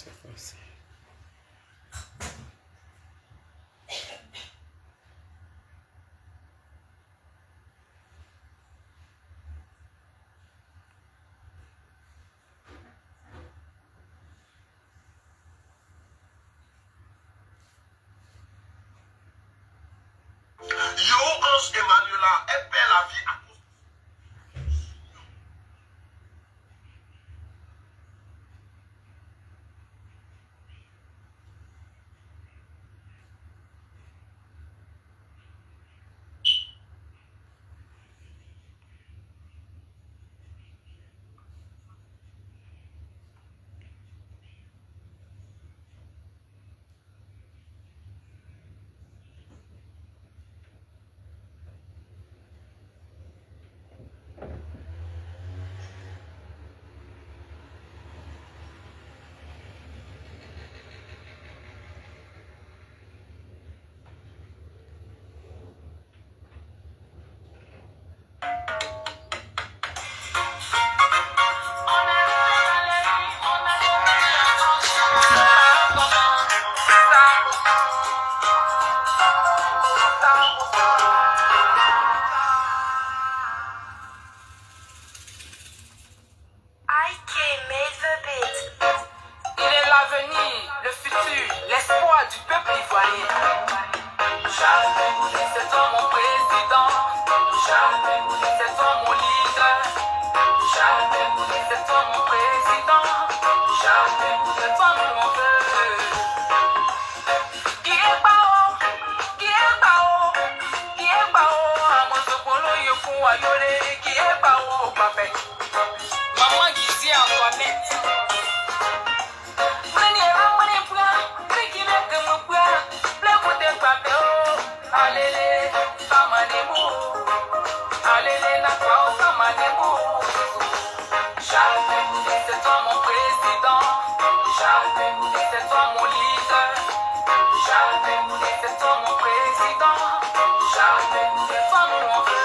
C'est comme ça. Yo, Ange Emmanuela, elle perd la vie à cause. Il est l'avenir, le futur, l'espoir du peuple ivoirien. Charles Pégoudé, c'est toi mon président. Charles Pégoudé, c'est toi mon leader. Charles Pégoudé, c'est toi mon président. Charles Pégoudé, c'est toi mon peuple. Qui est pas qui est pas qui est pas Amosopolo Yoko Ayole, qui est pas Papé. Maman Gizi Antoinette. Alele, Samanemo, Alele, Nakao, Samanemo. Charles Pégoudé, c'est toi mon président. Charles Pégoudé, c'est toi mon leader. Charles Pégoudé, c'est toi mon président. Charles Pégoudé, c'est toi mon peuple.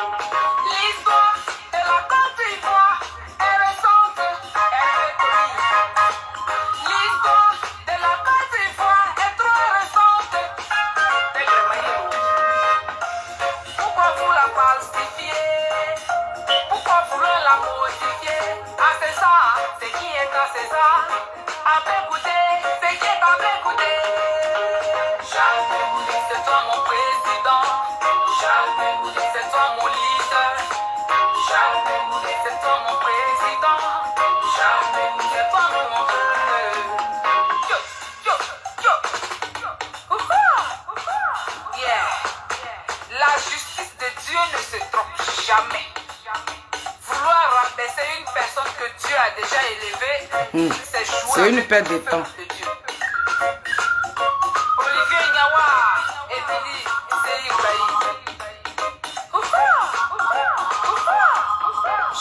L'histoire de la Côte d'Ivoire est récente, elle est connue. L'histoire de la Côte d'Ivoire est trop récente. Pourquoi vous la falsifiez? Pourquoi vous la modifiez? À César, c'est qui est à César. À Pégoudé, c'est qui est à Pégoudé. Charles Pégoudé, c'est toi mon président. Charles Pégoudé, c'est toi mon leader. Charles Pégoudé, c'est toi mon président. Charles Pégoudé, c'est toi mon peuple. Yo, yo, yo, yo. Yeah. La justice de Dieu ne se trompe jamais. Vouloir rabaisser une personne que Dieu a déjà élevée, c'est jouer C'est une avec perte le de temps. peuple de Dieu. Olivier Nyawa, Emily, c'est Ibrahim.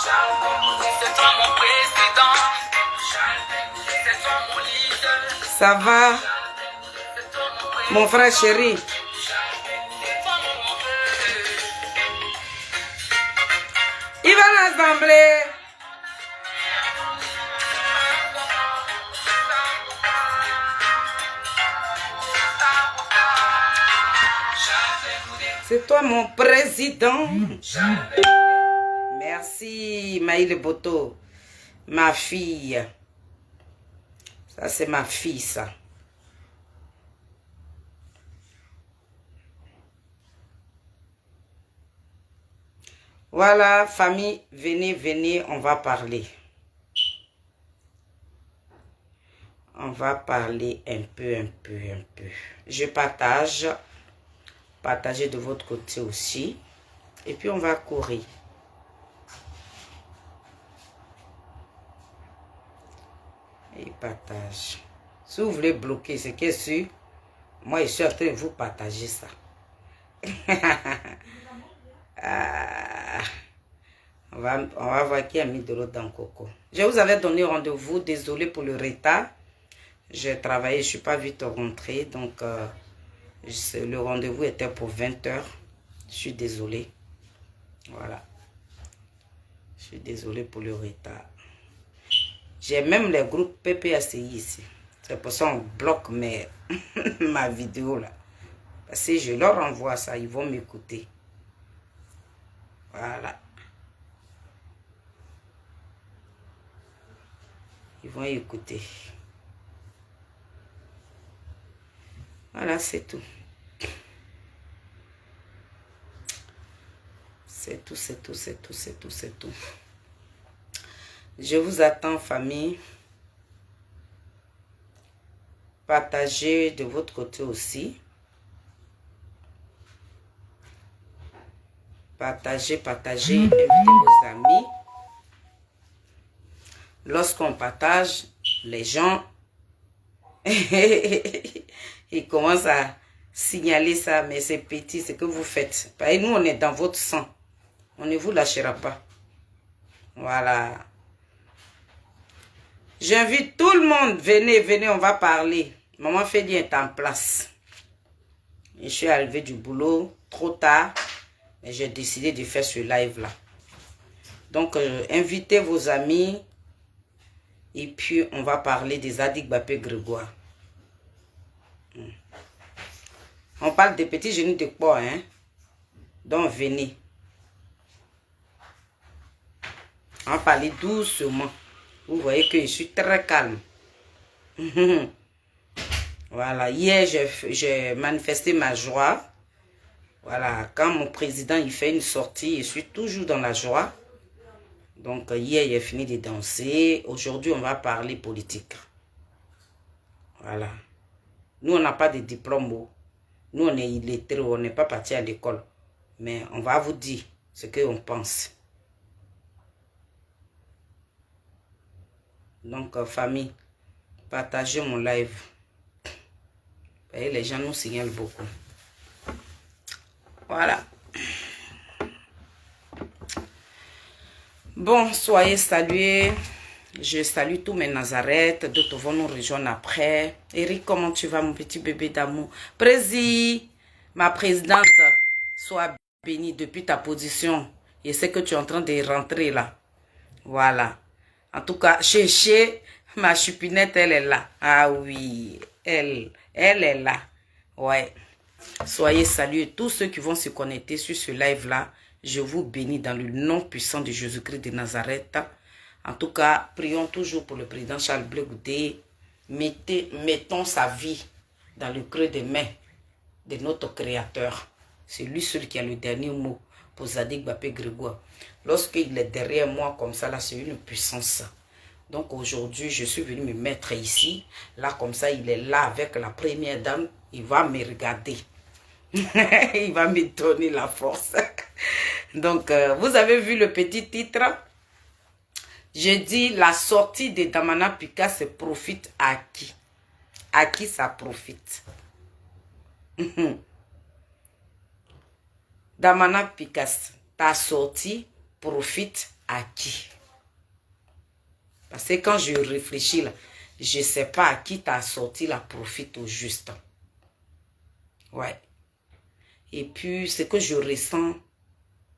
Charles Pégoudé, c'est toi mon président. Charles Pégoudé, c'est toi mon leader. Ça va, C'est toi mon président. mon frère chéri? Charles Pégoudé, c'est toi mon peuple. Il va à l'assemblée. C'est toi mon président. Merci, Maïle Boto. Ma fille. Ça, c'est ma fille, ça. Voilà, famille, venez, venez, on va parler. On va parler un peu. Je partage. Partagez de votre côté aussi. Et puis, on va courir. Et partage. Si vous voulez bloquer, c'est que sûr, moi, je suis en train de vous partager ça. On va voir qui a mis de l'eau dans le coco. Je vous avais donné rendez-vous. Désolé pour le retard. J'ai travaillé, je ne suis pas vite rentrée. Donc, le rendez-vous était pour 20 h. Je suis désolée. Voilà. Je suis désolée pour le retard. J'ai même les groupes PPACI ici. C'est pour ça qu'on bloque ma vidéo là. Parce que je leur envoie ça, ils vont m'écouter. Voilà. Ils vont écouter. Voilà, c'est tout. C'est tout, c'est tout, c'est tout, c'est tout, c'est tout. Je vous attends, famille. Partagez de votre côté aussi. Partagez, invitez vos amis. Lorsqu'on partage, les gens, ils commencent à signaler ça, mais c'est petit, ce que vous faites. Et nous, on est dans votre sang. On ne vous lâchera pas. Voilà. J'invite tout le monde. Venez, venez, on va parler. Maman Feli est en place. Je suis arrivée du boulot trop tard. Mais j'ai décidé de faire ce live-là. Donc, invitez vos amis. Et puis, on va parler des Zadig Bapé Grégoire. On parle des petits genoux de porc, hein. Donc, venez. On va parler doucement. Vous voyez que je suis très calme. Voilà. Hier, j'ai manifesté ma joie. Voilà. Quand mon président il fait une sortie, je suis toujours dans la joie. Donc, hier, il a fini de danser. Aujourd'hui, on va parler politique. Voilà. Nous, on n'a pas de diplôme. Nous, on est illettrés. On n'est pas parti à l'école. Mais on va vous dire ce qu'on pense. Donc, famille, partagez mon live. Vous voyez, les gens nous signalent beaucoup. Voilà. Bon, soyez salués. Je salue tous mes Nazareth. D'autres vont nous rejoindre après. Eric, comment tu vas, mon petit bébé d'amour? Prési, ma présidente, sois bénie depuis ta position. Je sais que tu es en train de rentrer là. Voilà. En tout cas, chez ma chupinette, elle est là. Ah oui, elle est là. Ouais. Soyez salués. Tous ceux qui vont se connecter sur ce live-là, je vous bénis dans le nom puissant de Jésus-Christ de Nazareth. En tout cas, prions toujours pour le président Charles Blé Goudé. Mettons sa vie dans le creux des mains de notre Créateur. C'est lui seul qui a le dernier mot pour Zadig Bapé Grégoire. Lorsqu'il est derrière moi comme ça, là, c'est une puissance. Donc aujourd'hui, je suis venu me mettre ici. Là, comme ça, il est là avec la première dame. Il va me regarder. Il va me donner la force. Donc, vous avez vu le petit titre. J'ai dit, la sortie de Damana Picasse profite à qui? À qui ça profite? Damana Picasse, ta sortie profite à qui? Parce que quand je réfléchis là, je ne sais pas à qui ta sortie la profite au juste. Ouais. Et puis, ce que je ressens,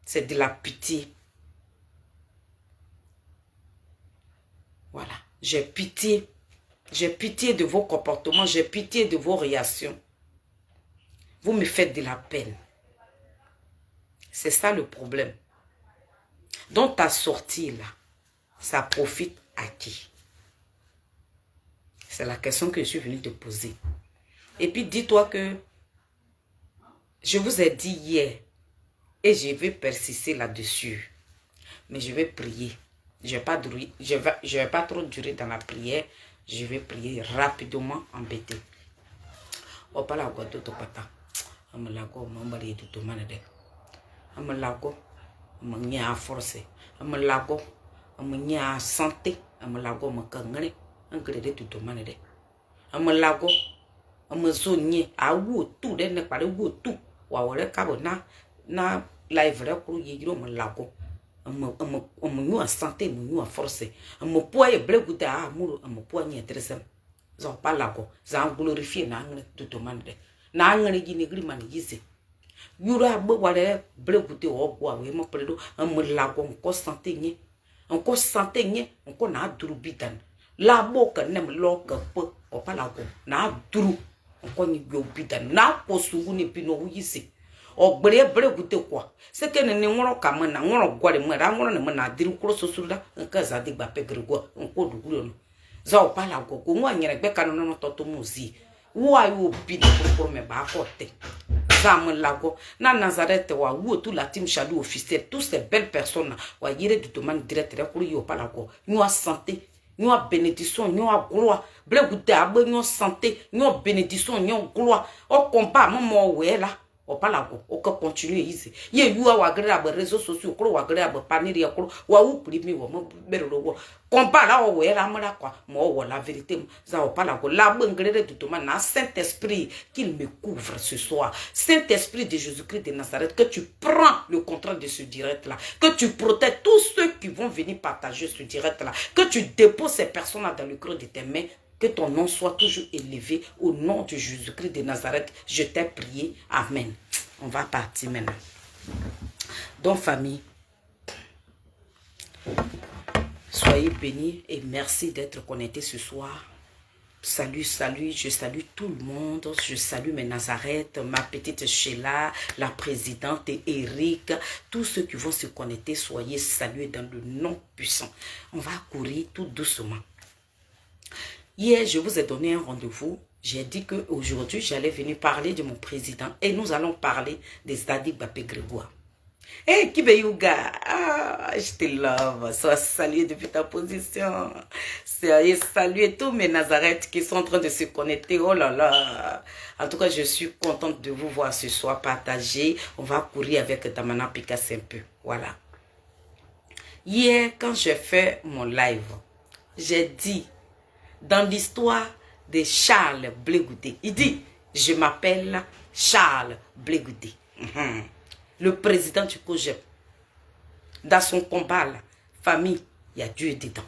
c'est de la pitié. Voilà. J'ai pitié. J'ai pitié de vos comportements. J'ai pitié de vos réactions. Vous me faites de la peine. C'est ça le problème. Donc, ta sortie là, ça profite à qui? C'est la question que je suis venue te poser. Et puis, dis-toi que je vous ai dit hier, et je vais persister là-dessus. Mais je vais prier. Je ne vais pas trop durer dans la prière. Je vais prier rapidement, embêté. Opala guado to pata. Amalago mambari du to manade. Amalago amanya force. Amalago amanya santé. Amalago makangare. Angre de to manade. Amalago amazonye awu tu de ne pare wu tu. Wa wore kabo na live re kru yiro amalago. Amu santé, amu force. Amu poye bleguda amuru amu poye tresem. Zan pas la go. Zan glorifier na ngre de demande. Na ngre gi negri man yise. Yura bo wale ble goûter o bo we mo predo en me la go ko santé nye. Encore santé nye, encore na duru bidan. La boka nem loka po o pas la go. Na duru encore ni go bidan. Na ko sugu ni pino yise. O bre goûter quoi. C'est que ne ngoro kama na ngoro gwale mo ra ngoro ne mo na diru kro sosuda nka za de gba pegre go nko duguro no. Za o pas la go ko mo anyere gbe kanu no toto muzi. Wo ayo bi de pro me ba kote. Lago, na Nazareth wa ou tout la team Chalou officiel, tous ces belles personnes wa yire du domaine direct pour yo pas lago. Nous a santé, nous a bénédiction, nous a gloire. Ble goûter abé nous santé, nous a bénédiction, nous a gloire. Au combat maman ouais là. O pas lago, o que continue ici. Ye you a agréable réseaux sociaux, kro agréable paniri ya kro wa ou primi wa mo bero wo. Combat là o ouais là moi quoi. Moi la vérité ça o pas lago. La bengrere du domaine na Saint-Esprit qu'il me couvre ce soir. Saint-Esprit de Jésus-Christ de Nazareth, que tu prends le contrôle de ce direct là, que tu protèges tous ceux qui vont venir partager ce direct là, que tu déposes ces personnes là dans le creux de tes mains. Que ton nom soit toujours élevé au nom de Jésus-Christ de Nazareth. Je t'ai prié. Amen. On va partir maintenant. Donc, famille, soyez bénis et merci d'être connectés ce soir. Salut, salut, je salue tout le monde. Je salue mes Nazareth, ma petite Sheila, la présidente et Eric. Tous ceux qui vont se connecter, soyez salués dans le nom puissant. On va courir tout doucement. Hier, je vous ai donné un rendez-vous. J'ai dit qu'aujourd'hui, j'allais venir parler de mon président. Et nous allons parler des Zadig Bapé Grégoire. Hey, Kibeyuga, je te love. Sois salué depuis ta position. Soyez salués tous mes Nazareth qui sont en train de se connecter. Oh là là. En tout cas, je suis contente de vous voir ce soir partager. On va courir avec Damana Picasso un peu. Voilà. Hier, quand j'ai fait mon live, j'ai dit, dans l'histoire de Charles Blé Goudé, il dit, je m'appelle Charles Blé Goudé. Le président du COJEP. Dans son combat, la famille, il y a Dieu dedans.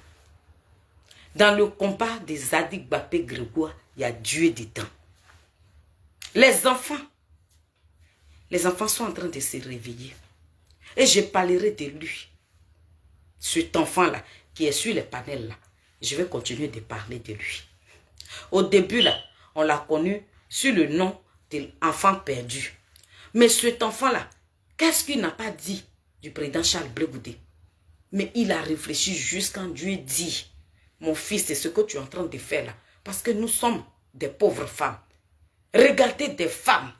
Dans le combat des Zadig Bapé Grégoire, il y a Dieu dedans. Les enfants sont en train de se réveiller. Et je parlerai de lui. Cet enfant-là, qui est sur les panels là. Je vais continuer de parler de lui. Au début, là, on l'a connu sur le nom de l'enfant perdu. Mais cet enfant-là, qu'est-ce qu'il n'a pas dit du président Charles Blé Goudé? Mais il a réfléchi jusqu'à Dieu dit, mon fils, c'est ce que tu es en train de faire là. Parce que nous sommes des pauvres femmes. Regardez des femmes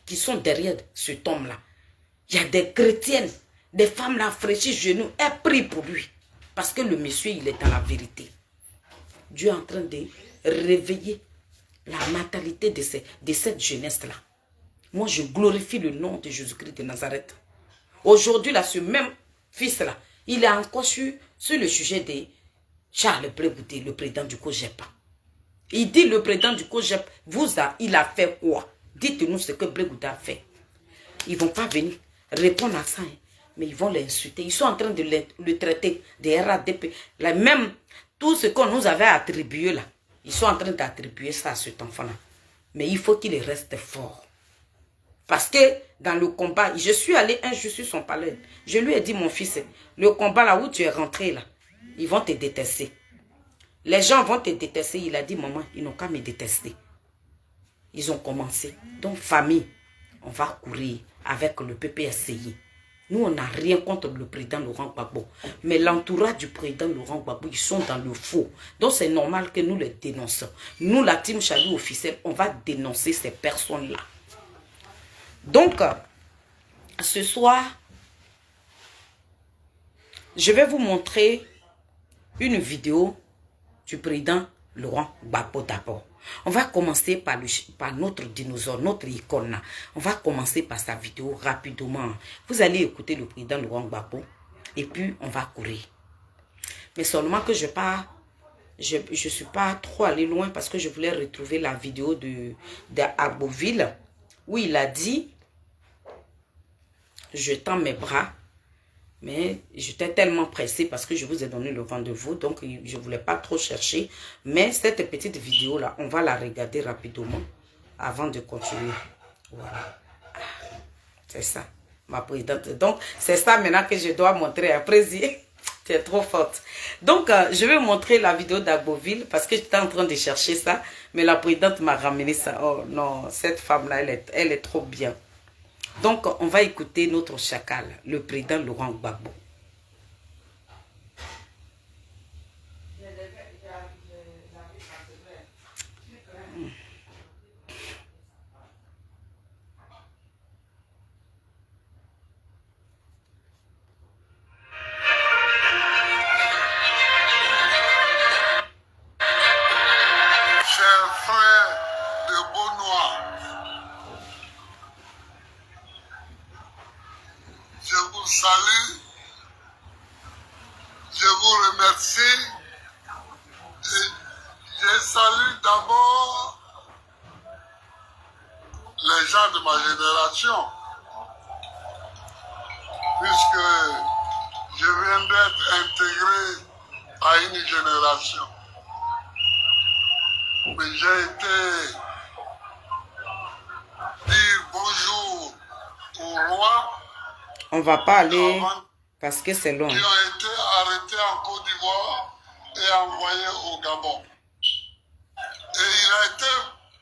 qui sont derrière cet homme-là. Il y a des chrétiennes, des femmes là, fraîchies genoux, elles prient pour lui. Parce que le monsieur, il est dans la vérité. Dieu est en train de réveiller la mentalité de cette jeunesse-là. Moi, je glorifie le nom de Jésus-Christ de Nazareth. Aujourd'hui, là, ce même fils-là, il est encore sur le sujet de Charles Blé Goudé, le président du COJEP. Il dit, le président du COJEP, il a fait quoi? Dites-nous ce que Blé Goudé a fait. Ils ne vont pas venir répondre à ça, hein. Mais ils vont l'insulter. Ils sont en train de le traiter des RADP. Là, même tout ce qu'on nous avait attribué là, ils sont en train d'attribuer ça à cet enfant-là. Mais il faut qu'il reste fort. Parce que dans le combat, je suis allé un jour sur son palais. Je lui ai dit, mon fils, le combat là où tu es rentré là, ils vont te détester. Les gens vont te détester. Il a dit, maman, ils n'ont qu'à me détester. Ils ont commencé. Donc, famille, on va courir avec le PPSCI. Nous, on n'a rien contre le président Laurent Gbagbo. Mais l'entourage du président Laurent Gbagbo, ils sont dans le faux. Donc, c'est normal que nous les dénonçons. Nous, la team Chalou officielle, on va dénoncer ces personnes-là. Donc, ce soir, je vais vous montrer une vidéo du président Laurent Gbagbo d'abord. On va commencer par notre dinosaure, notre icône. On va commencer par sa vidéo rapidement. Vous allez écouter le président Laurent Gbagbo et puis on va courir. Mais seulement que je suis pas trop allé loin parce que je voulais retrouver la vidéo de Agboville où il a dit, je tends mes bras, Mais j'étais tellement pressée parce que je vous ai donné le rendez-vous. Donc, je ne voulais pas trop chercher. Mais cette petite vidéo-là, on va la regarder rapidement avant de continuer. Voilà. C'est ça, ma présidente. Donc, c'est ça maintenant que je dois montrer. Après, tu es trop forte. Donc, je vais montrer la vidéo d'Agboville parce que j'étais en train de chercher ça. Mais la présidente m'a ramené ça. Oh non, cette femme-là, elle est trop bien. Donc, on va écouter notre chacal, le président Laurent Gbagbo. Chers frères de Beaunois, je vous salue, je vous remercie et je salue d'abord les gens de ma génération, puisque je viens d'être intégré à une génération. Mais j'ai été dire bonjour au roi. On va pas aller parce que c'est long. Qui ont été arrêtés en Côte d'Ivoire et envoyés au Gabon. Et il a été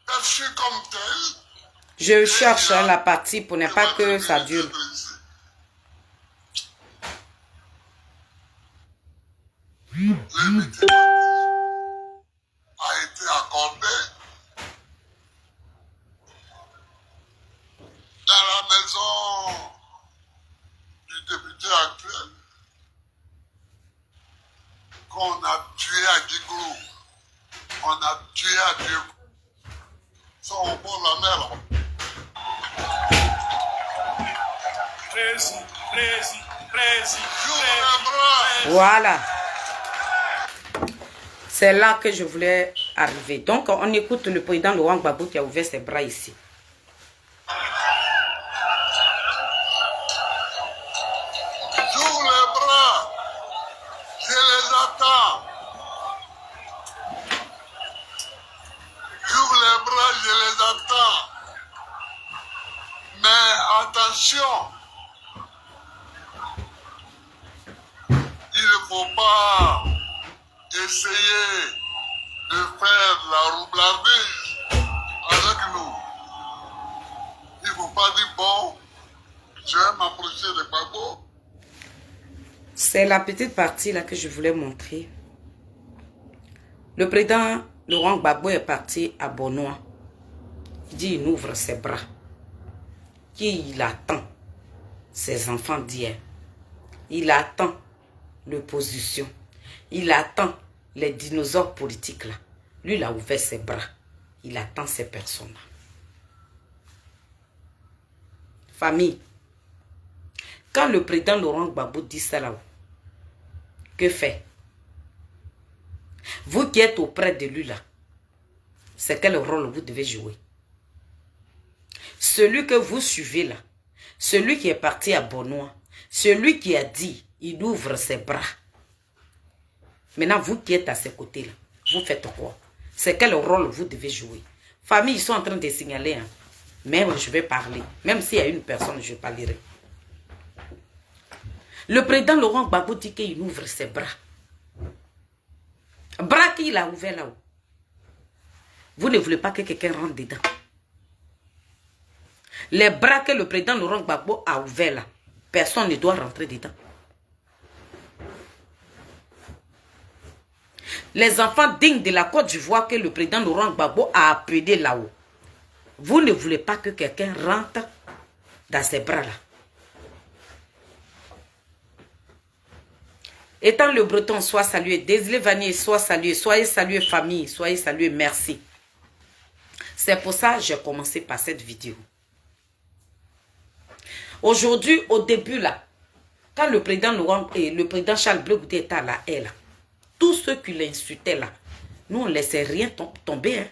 perçu comme tel. Je cherche la partie pour ne pas que ça dure. L'immunité a été accordée dans la maison du député actuel qu'on a tué à Giglou. On a tué à Dieu. Ça, au bord de la mer. J'ouvre les bras. Voilà. C'est là que je voulais arriver. Donc, on écoute le président Laurent Gbagbo qui a ouvert ses bras ici. J'ouvre les bras. Je les attends. J'ouvre les bras, je les attends. Mais attention. Il ne faut pas essayer de faire la roublardise avec nous. Il ne faut pas dire, bon, je vais m'approcher de Gbagbo. C'est la petite partie là que je voulais montrer. Le président Laurent Gbagbo est parti à Beaunois. Il dit il ouvre ses bras. Il attend ses enfants d'hier. Il attend l'opposition. Il attend les dinosaures politiques là. Lui, il a ouvert ses bras. Il attend ces personnes-là. Famille. Quand le président Laurent Gbagbo dit ça là, que fait? Vous qui êtes auprès de lui là, c'est quel rôle vous devez jouer? Celui que vous suivez là, celui qui est parti à Beaunois, celui qui a dit, il ouvre ses bras. Maintenant, vous qui êtes à ses côtés là, vous faites quoi? C'est quel rôle vous devez jouer? Famille, ils sont en train de signaler. Hein. Même je vais parler. Même s'il y a une personne, je parlerai. Le président Laurent Gbagbo dit qu'il ouvre ses bras. Bras qu'il a ouvert là-haut. Vous ne voulez pas que quelqu'un rentre dedans. Les bras que le président Laurent Gbagbo a ouverts là, personne ne doit rentrer dedans. Les enfants dignes de la Côte d'Ivoire que le président Laurent Gbagbo a appelés là-haut. Vous ne voulez pas que quelqu'un rentre dans ces bras-là. Étant le breton, soit salué. Désolé Vanier, soit salué. Soyez salués famille, soyez salués, merci. C'est pour ça que j'ai commencé par cette vidéo. Aujourd'hui, au début là, quand le président Laurent et le président Charles Blé Goudé étaient là, tous ceux qui l'insultaient là, nous on ne laissait rien tomber. Hein.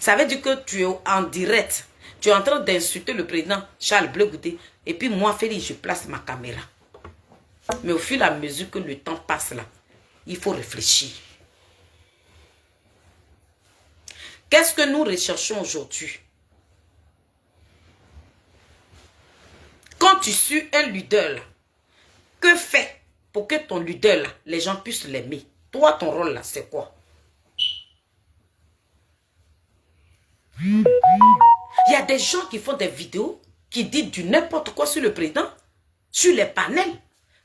Ça veut dire que tu es en direct. Tu es en train d'insulter le président Charles Blé Goudé. Et puis moi, Félix, je place ma caméra. Mais au fur et à mesure que le temps passe là, il faut réfléchir. Qu'est-ce que nous recherchons aujourd'hui? Quand tu suis un leader là, que fait pour que ton leader là, les gens puissent l'aimer? Toi, ton rôle là, c'est quoi? Il y a des gens qui font des vidéos qui disent du n'importe quoi sur le président, sur les panels.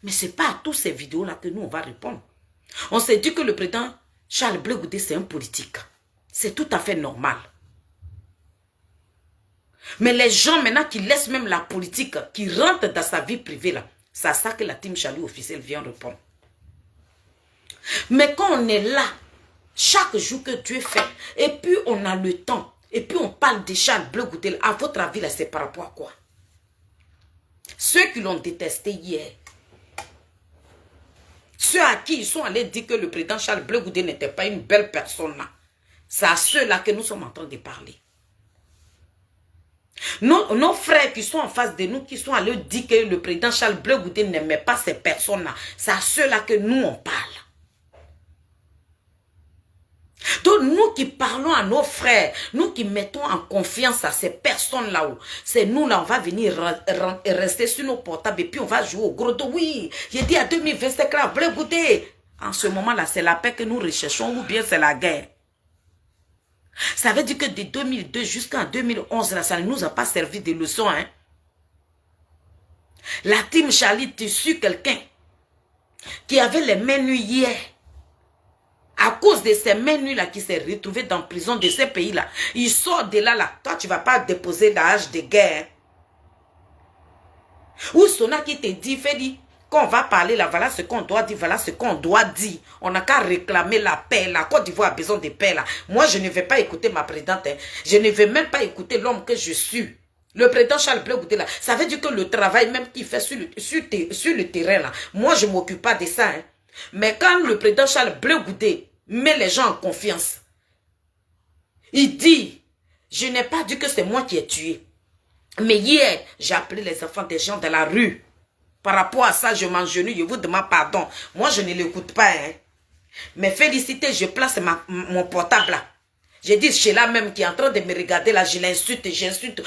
Mais ce n'est pas à tous ces vidéos-là que nous, on va répondre. On s'est dit que le président Charles Blé Goudé, c'est un politique. C'est tout à fait normal. Mais les gens maintenant qui laissent même la politique, qui rentrent dans sa vie privée, là, c'est à ça que la team Charlie officielle vient répondre. Mais quand on est là, chaque jour que Dieu fait, et puis on a le temps, et puis on parle de Charles Blé Goudé, à votre avis, là, c'est par rapport à quoi? Ceux qui l'ont détesté hier, ceux à qui ils sont allés dire que le président Charles Blé Goudé n'était pas une belle personne, là, c'est à ceux-là que nous sommes en train de parler. Nos frères qui sont en face de nous, qui sont allés dire que le président Charles Blé Goudé n'aimait pas ces personnes-là, c'est à ceux-là que nous on parle. Donc nous qui parlons à nos frères, nous qui mettons en confiance à ces personnes là-haut, c'est nous là, on va venir rester sur nos portables et puis on va jouer au gros dos. Oui, j'ai dit à 2025 là, Blé Goudé. En ce moment-là, c'est la paix que nous recherchons ou bien c'est la guerre. Ça veut dire que de 2002 jusqu'en 2011, là, ça ne nous a pas servi de leçon. Hein? La team Charlie, tu suis quelqu'un qui avait les mains nues hier. À cause de ces mains nues là qui s'est retrouvé dans la prison de ces pays-là. Il sort de là. Toi, tu ne vas pas déposer l'âge de guerre. Ou Sona qui te dit, Feli, quand on va parler là, voilà ce qu'on doit dire, voilà ce qu'on doit dire. On n'a qu'à réclamer la paix. La Côte d'Ivoire a besoin de paix là. Moi, je ne vais pas écouter ma présidente. Hein. Je ne vais même pas écouter l'homme que je suis. Le président Charles Blé Goudé là, ça veut dire que le travail même qu'il fait sur le terrain là, moi, je ne m'occupe pas de ça. Hein. Mais quand le président Charles Blé Goudé met les gens en confiance, il dit, je n'ai pas dit que c'est moi qui ai tué. Mais hier, j'ai appelé les enfants des gens de la rue. Par rapport à ça, je m'engenouille, je vous demande pardon. Moi, je ne l'écoute pas. Hein. Mais félicité, je place mon portable là. J'ai dit, chez là même qui est en train de me regarder là, je l'insulte, j'insulte.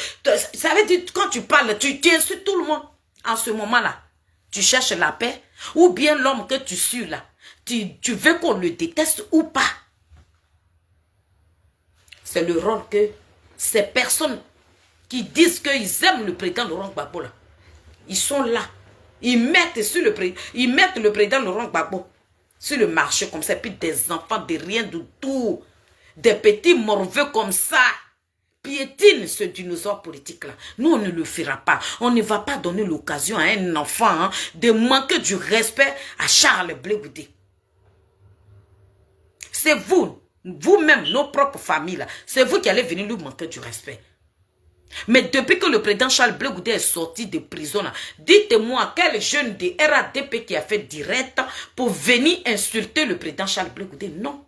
Ça veut dire, quand tu parles, tu insultes tout le monde. En ce moment-là, tu cherches la paix. Ou bien l'homme que tu suis là, tu veux qu'on le déteste ou pas. C'est le rôle que ces personnes qui disent qu'ils aiment le président Laurent Gbagbo là, ils sont là. Ils mettent le président Laurent Gbagbo sur le marché comme ça. Puis des enfants de rien du tout. Des petits morveux comme ça. Piétine ce dinosaure politique là. Nous on ne le fera pas. On ne va pas donner l'occasion à un enfant hein, de manquer du respect à Charles Blé Goudé. C'est vous, vous-même, nos propres familles là. C'est vous qui allez venir nous manquer du respect. Mais depuis que le président Charles Blé Goudé est sorti de prison, dites-moi quel jeune de RADP qui a fait direct pour venir insulter le président Charles Blé Goudé? Non.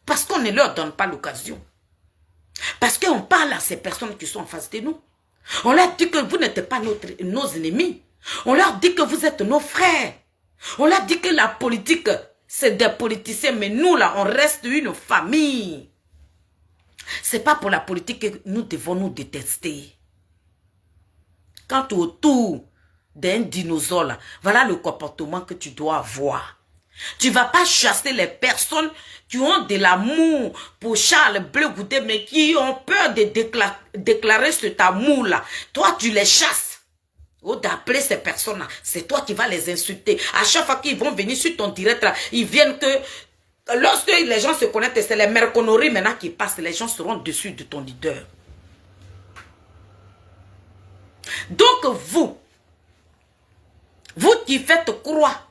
Parce qu'on ne leur donne pas l'occasion. Parce qu'on parle à ces personnes qui sont en face de nous. On leur dit que vous n'êtes pas nos ennemis. On leur dit que vous êtes nos frères. On leur dit que la politique, c'est des politiciens. Mais nous, là, on reste une famille. C'est pas pour la politique que nous devons nous détester. Quand tu es autour d'un dinosaure, là, voilà le comportement que tu dois avoir. Tu ne vas pas chasser les personnes qui ont de l'amour pour Charles Blé Goudé, mais qui ont peur de déclarer cet amour-là. Toi, tu les chasses. Ou d'appeler ces personnes-là, c'est toi qui vas les insulter. À chaque fois qu'ils vont venir sur ton direct, là, ils viennent que... Lorsque les gens se connaissent, c'est les merconneries maintenant qui passent. Les gens seront dessus de ton leader. Donc vous qui faites croire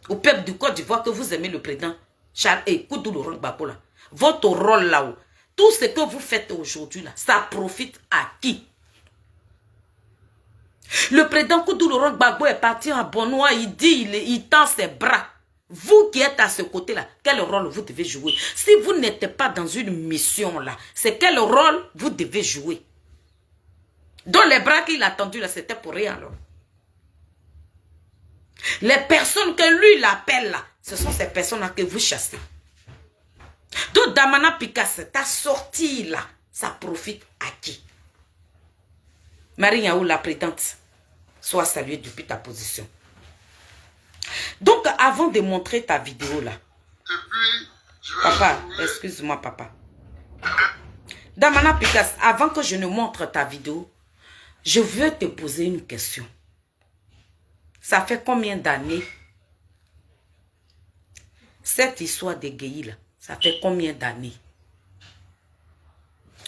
au peuple du Côte d'Ivoire que vous aimez le président Charles et Koudou Laurent Gbagbo, votre rôle là-haut, tout ce que vous faites aujourd'hui là, ça profite à qui? Le président Koudou Laurent Gbagbo est parti en Bonois, il dit, il tend ses bras. Vous qui êtes à ce côté-là, quel rôle vous devez jouer? Si vous n'êtes pas dans une mission là, c'est quel rôle vous devez jouer? Donc les bras qu'il a tendus là, c'était pour rien alors. Les personnes que lui l'appelle là, ce sont ces personnes-là que vous chassez. Donc Damana Picasse, ta sortie là, ça profite à qui? Marie Yaou, la prétente, sois saluée depuis ta position. Donc avant de montrer ta vidéo là, papa, excuse-moi papa. Damana Picasse, avant que je ne montre ta vidéo, je veux te poser une question. Ça fait combien d'années cette histoire de Gueye là? Ça fait combien d'années?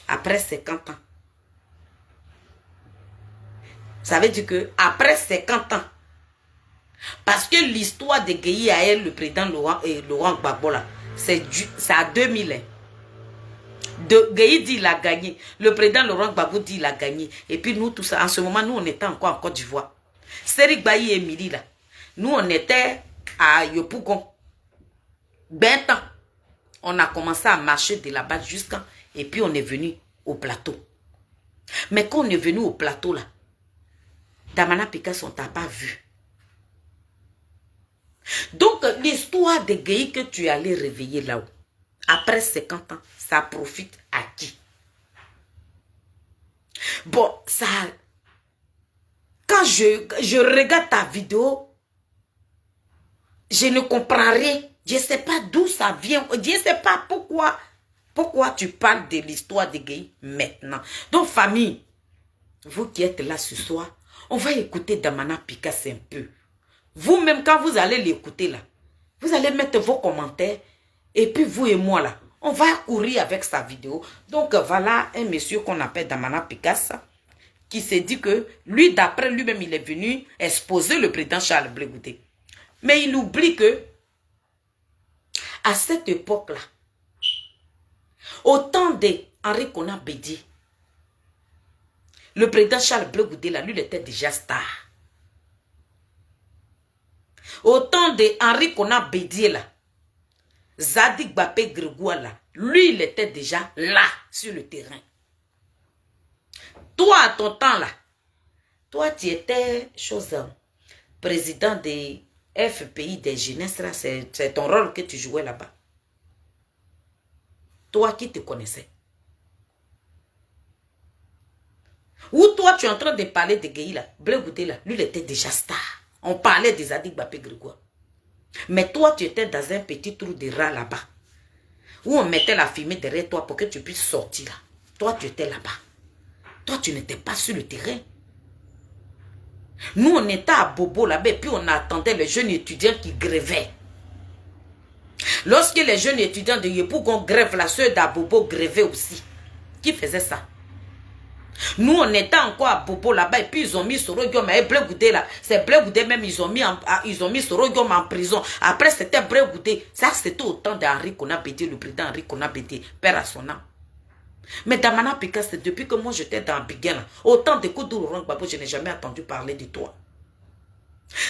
Après 50 ans. Ça veut dire que après 50 ans. Parce que l'histoire de Gueye à elle, le président Laurent Gbagbo là, c'est à 2000 ans. Gueye dit il a gagné. Le président Laurent Gbagbo dit il a gagné. Et puis nous, tout ça, en ce moment, nous, on était encore en Côte d'Ivoire. Serik Bayi et Mili, là. Nous, on était à Yopougon. Ben temps. On a commencé à marcher de là-bas jusqu'à... Et puis, on est venu au plateau. Mais quand on est venu au plateau, là, Damana Picasse, on t'a pas vu. Donc, l'histoire de Gueye que tu es allé réveiller là-haut, après 50 ans, ça profite à qui? Bon, ça... Quand je regarde ta vidéo, je ne comprends rien. Je ne sais pas d'où ça vient. Je ne sais pas pourquoi tu parles de l'histoire de Gueye maintenant. Donc, famille, vous qui êtes là ce soir, on va écouter Damana Picasse un peu. Vous-même, quand vous allez l'écouter là, vous allez mettre vos commentaires. Et puis, vous et moi là, on va courir avec sa vidéo. Donc, voilà un monsieur qu'on appelle Damana Picasse, qui s'est dit que lui, d'après lui-même, il est venu exposer le président Charles Blé Goudé. Mais il oublie que, à cette époque-là, au temps d'Henri Konan Bédié, le président Charles Blé Goudé, là, lui, il était déjà star. Au temps d'Henri Konan Bédié, là, Zadig Bapé Grégoire, là, lui, il était déjà là, sur le terrain. Toi, à ton temps, là, toi, tu étais président des FPI des jeunesses, là, c'est ton rôle que tu jouais là-bas. Toi qui te connaissais. Ou toi, tu es en train de parler de Gueye, là, Blé Goudé, là, lui, il était déjà star. On parlait des Zadig Bapé Grégoire. Mais toi, tu étais dans un petit trou de rat là-bas, où on mettait la fumée derrière toi pour que tu puisses sortir là. Toi, tu étais là-bas. Toi, tu n'étais pas sur le terrain. Nous, on était à Bobo là-bas, et puis on attendait les jeunes étudiants qui grévaient. Lorsque les jeunes étudiants de Yopougon grèvent, la soeur d'Abobo grévait aussi. Qui faisait ça? Nous, on était encore à Bobo là-bas, et puis ils ont mis Soro Guillaume et Blé Goudé là. C'est Blé Goudé même, ils ont mis Soro Guillaume en prison. Après, c'était Blé Goudé. Ça, c'était au temps d'Henri Konan Bédié, le président Henri Konan Bédié, père à son âme. Mais Damana Picasse, depuis que moi j'étais dans Biguel, autant de coups de Laurent Gbagbo, je n'ai jamais entendu parler de toi.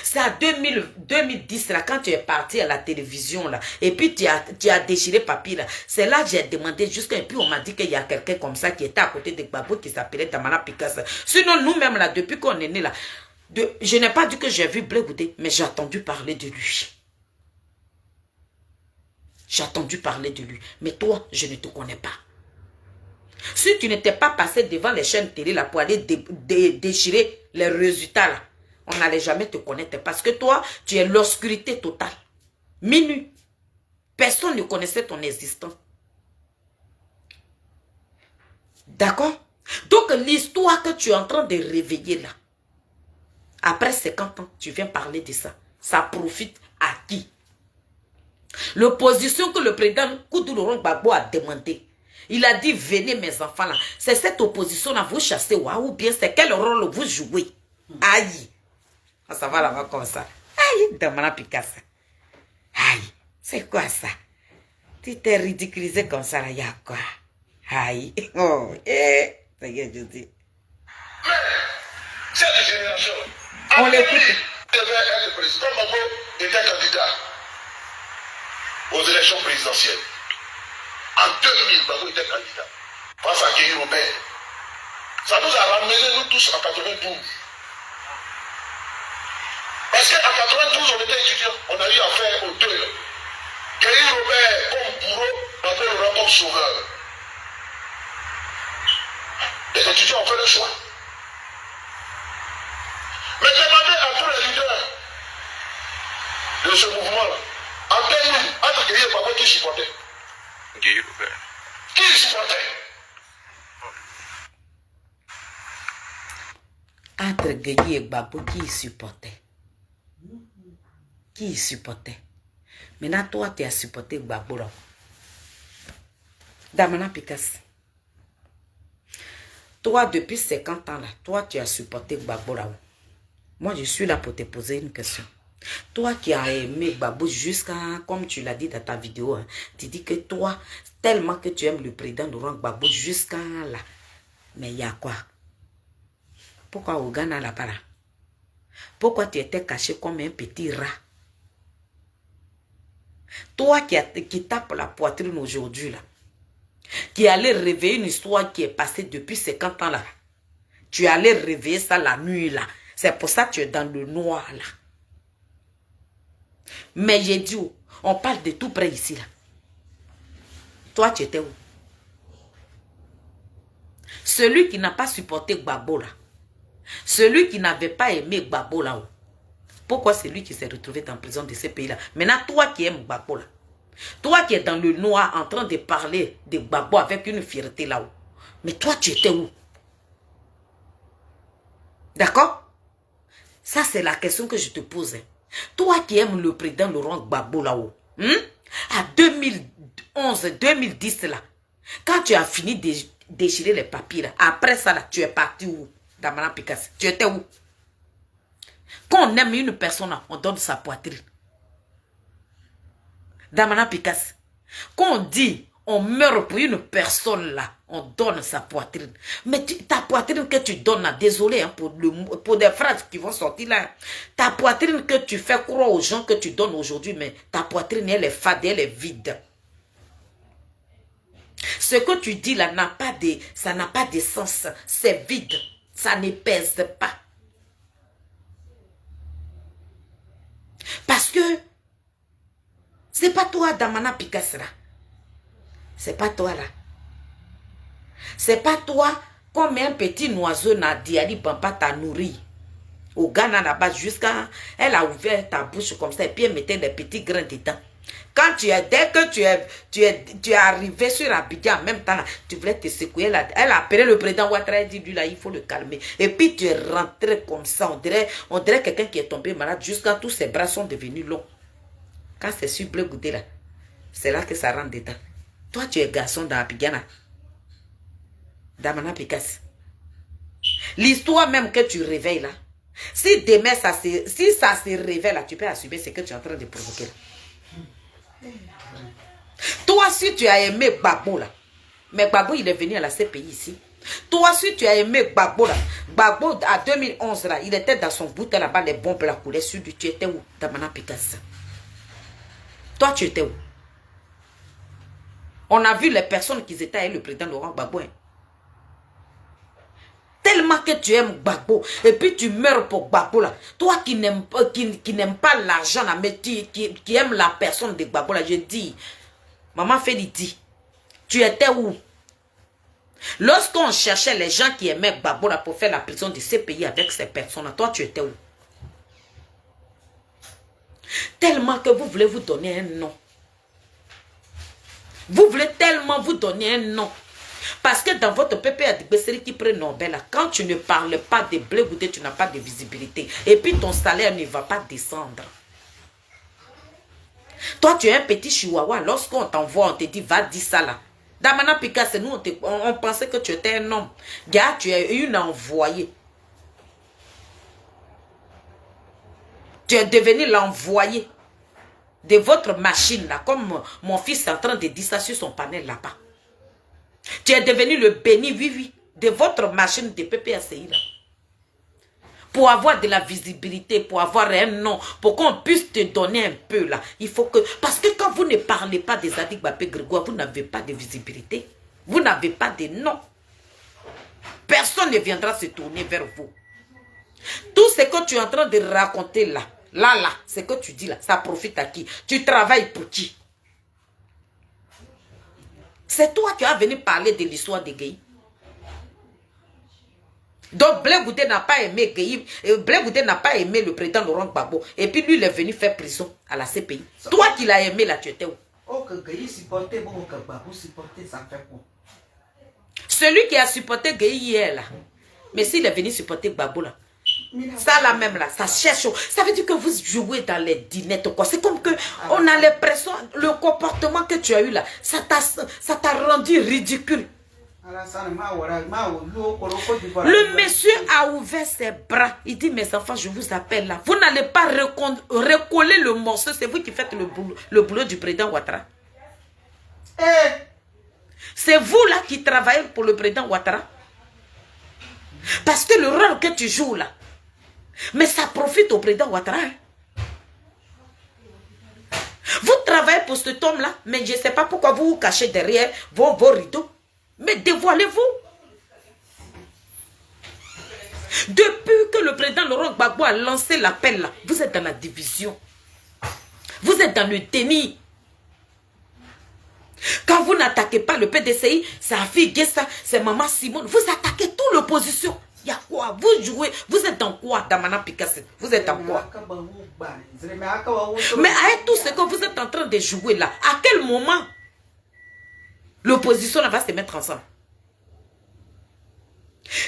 C'est à 2010, là, quand tu es parti à la télévision, là, et puis tu as déchiré papier, là. C'est là que j'ai demandé jusqu'à... Et puis on m'a dit qu'il y a quelqu'un comme ça qui était à côté de Gbagbo qui s'appelait Damana Picasse. Sinon, nous-mêmes, là, depuis qu'on est né, là, je n'ai pas dit que j'ai vu Blé Goudé, mais j'ai entendu parler de lui. J'ai entendu parler de lui. Mais toi, je ne te connais pas. Si tu n'étais pas passé devant les chaînes télé là, pour aller déchirer les résultats, là, on n'allait jamais te connaître. Parce que toi, tu es l'obscurité totale. Minuit. Personne ne connaissait ton existence. D'accord? Donc, l'histoire que tu es en train de réveiller là, après 50 ans, tu viens parler de ça. Ça profite à qui? L'opposition que le président Koudou Laurent Gbagbo a demandé. Il a dit, venez mes enfants là. C'est cette opposition-là, vous chassez, ou bien c'est quel rôle vous jouez? Aïe. Ça va là-bas comme ça. Aïe, Damana Picasse. Aïe, c'est quoi ça? Tu t'es ridiculisé comme ça là, il y a quoi? Aïe. Oh, ça y est, je dis. Mais, cette génération, on l'écoute. Le président Gbagbo était candidat aux élections présidentielles. En 2000, Gbagbo était candidat face à Gueye Robert. Ça nous a ramené, nous tous, en 92. Parce Parce qu'en 92, on était étudiants, on a eu affaire aux deux. Cueillir Robert comme bourreau, après Laurent comme sauveur. Les étudiants ont fait le choix. Mais demandez à tous les leaders de ce mouvement-là, en 2000, entre Gueye et Papa, qui supportait? Gueye Robert. Qui supportait? Entre Gueye et Gbagbo, qui supportait? Qui supportait? Maintenant, toi, tu as supporté Gbagbo là. Damana Pikas. Toi, depuis 50 ans là, toi, tu as supporté Gbagbo là. Moi, je suis là pour te poser une question. Toi qui as aimé Gbagbo jusqu'à, comme tu l'as dit dans ta vidéo, hein, tu dis que toi, tellement que tu aimes le président Laurent Gbagbo jusqu'à là. Mais il y a quoi? Pourquoi au Ghana là-bas là? Pourquoi tu étais caché comme un petit rat? Toi qui tape la poitrine aujourd'hui là, qui allait réveiller une histoire qui est passée depuis 50 ans là. Tu allais réveiller ça la nuit là. C'est pour ça que tu es dans le noir là. Mais j'ai dit, on parle de tout près ici là. Toi tu étais où? Celui qui n'a pas supporté Gbagbo là. Celui qui n'avait pas aimé Gbagbo là. Pourquoi c'est lui qui s'est retrouvé dans la prison de ces pays là? Maintenant toi qui aimes Gbagbo là. Toi qui es dans le noir en train de parler de Gbagbo avec une fierté là-haut. Mais toi, tu étais où? D'accord? Ça, c'est la question que je te pose. Toi qui aimes le président Laurent Gbagbo là-haut. À 2011, 2010 là. Quand tu as fini de déchirer les papiers là. Après ça là, tu es parti où? Damana Pikas. Tu étais où? Quand on aime une personne là, on donne sa poitrine. Damana Pikas. Quand on dit on meurt pour une personne là, on donne sa poitrine. Mais ta poitrine que tu donnes là, désolé hein, pour des phrases qui vont sortir là. Ta poitrine que tu fais croire aux gens que tu donnes aujourd'hui, mais ta poitrine elle est fade, elle est vide. Ce que tu dis là ça n'a pas de sens. C'est vide. Ça ne pèse pas. Parce que c'est pas toi, Damana Pikas, là. C'est pas toi, là. C'est pas toi, comme un petit oiseau n'a Diali Bamba t'a nourri. Au Ghana, là-bas, jusqu'à... Elle a ouvert ta bouche comme ça, et puis elle mettait des petits grains dedans. Quand dès que tu es arrivé sur Abidjan, en même temps, là, tu voulais te secouer, là, elle a appelé le président Ouattara, elle dit, lui, là, il faut le calmer. Et puis, tu es rentré comme ça, on dirait quelqu'un qui est tombé malade, jusqu'à tous ses bras sont devenus longs. Quand c'est sur bleu goûté là, c'est là que ça rentre dedans. Toi, tu es garçon dans Abidjan. Damana Pikas. L'histoire même que tu réveilles là, si demain ça se réveille là, tu peux assumer ce que tu es en train de provoquer là. Toi, si tu as aimé Gbagbo là, mais Gbagbo il est venu à la CPI ici. Toi, si tu as aimé Gbagbo là, Gbagbo à 2011 là, il était dans son bout là-bas, les bombes la coulaient sur lui. Tu étais où, Damana Pikas? Toi, tu étais où? On a vu les personnes qui étaient avec le président Laurent Gbagbo. Hein. Tellement que tu aimes Gbagbo. Et puis tu meurs pour Gbagbo là. Toi qui n'aimes pas l'argent là, mais qui aime la personne de Gbagbo là, je dis, Maman Feli dit, tu étais où? Lorsqu'on cherchait les gens qui aimaient Gbagbo là pour faire la prison de ces pays avec ces personnes là, toi tu étais où? Tellement que vous voulez vous donner un nom. Vous voulez tellement vous donner un nom. Parce que dans votre peuple, il y a des Besseri qui prennent Nobel. Quand tu ne parles pas de blé goûté, tu n'as pas de visibilité. Et puis ton salaire ne va pas descendre. Toi, tu es un petit chihuahua. Lorsqu'on t'envoie, on te dit, va dire ça là. Damana Pikas, nous, on pensait que tu étais un homme. Gars, tu es une envoyée. Tu es devenu l'envoyé de votre machine là, comme mon fils est en train de dire ça sur son panel là-bas. Tu es devenu le béni, oui, oui, de votre machine de PPACI là. Pour avoir de la visibilité, pour avoir un nom, pour qu'on puisse te donner un peu là. Il faut que... Parce que quand vous ne parlez pas des Zadig Babé Grégoire, vous n'avez pas de visibilité. Vous n'avez pas de nom. Personne ne viendra se tourner vers vous. Tout ce que tu es en train de raconter là, Là, c'est que tu dis là, ça profite à qui? Tu travailles pour qui? C'est toi qui as venu parler de l'histoire de Gueye. Donc Blé Goudé n'a pas aimé Gueye, Blé Goudé n'a pas aimé le président Laurent Gbagbo. Et puis lui, il est venu faire prison à la CPI. Toi qui l'as aimé là, tu étais où? Oh, que Gueye supportait, bon, que Gbagbo supportait, ça fait quoi? Celui qui a supporté Gueye hier là, mais s'il est venu supporter Gbagbo là, ça là même là, ça cherche. Ça veut dire que vous jouez dans les dinettes quoi. C'est comme que on a l'impression, le comportement que tu as eu là, ça t'a rendu ridicule. Le monsieur a ouvert ses bras. Il dit, mes enfants, je vous appelle là. Vous n'allez pas recoller le morceau. C'est vous qui faites le boulot du président Ouattara. C'est vous là qui travaillez pour le président Ouattara. Parce que le rôle que tu joues là, mais ça profite au président Ouattara. Vous travaillez pour cet homme-là, mais je ne sais pas pourquoi vous vous cachez derrière vos rideaux. Mais dévoilez-vous. Depuis que le président Laurent Gbagbo a lancé l'appel là, vous êtes dans la division. Vous êtes dans le déni. Quand vous n'attaquez pas le PDCI, sa fille Guessa, c'est maman Simone, vous attaquez toute l'opposition. Il y a quoi? Vous jouez, vous êtes dans quoi, Damana Picasso? Vous êtes dans quoi? Mais avec tout ce que vous êtes en train de jouer là, à quel moment l'opposition va se mettre ensemble?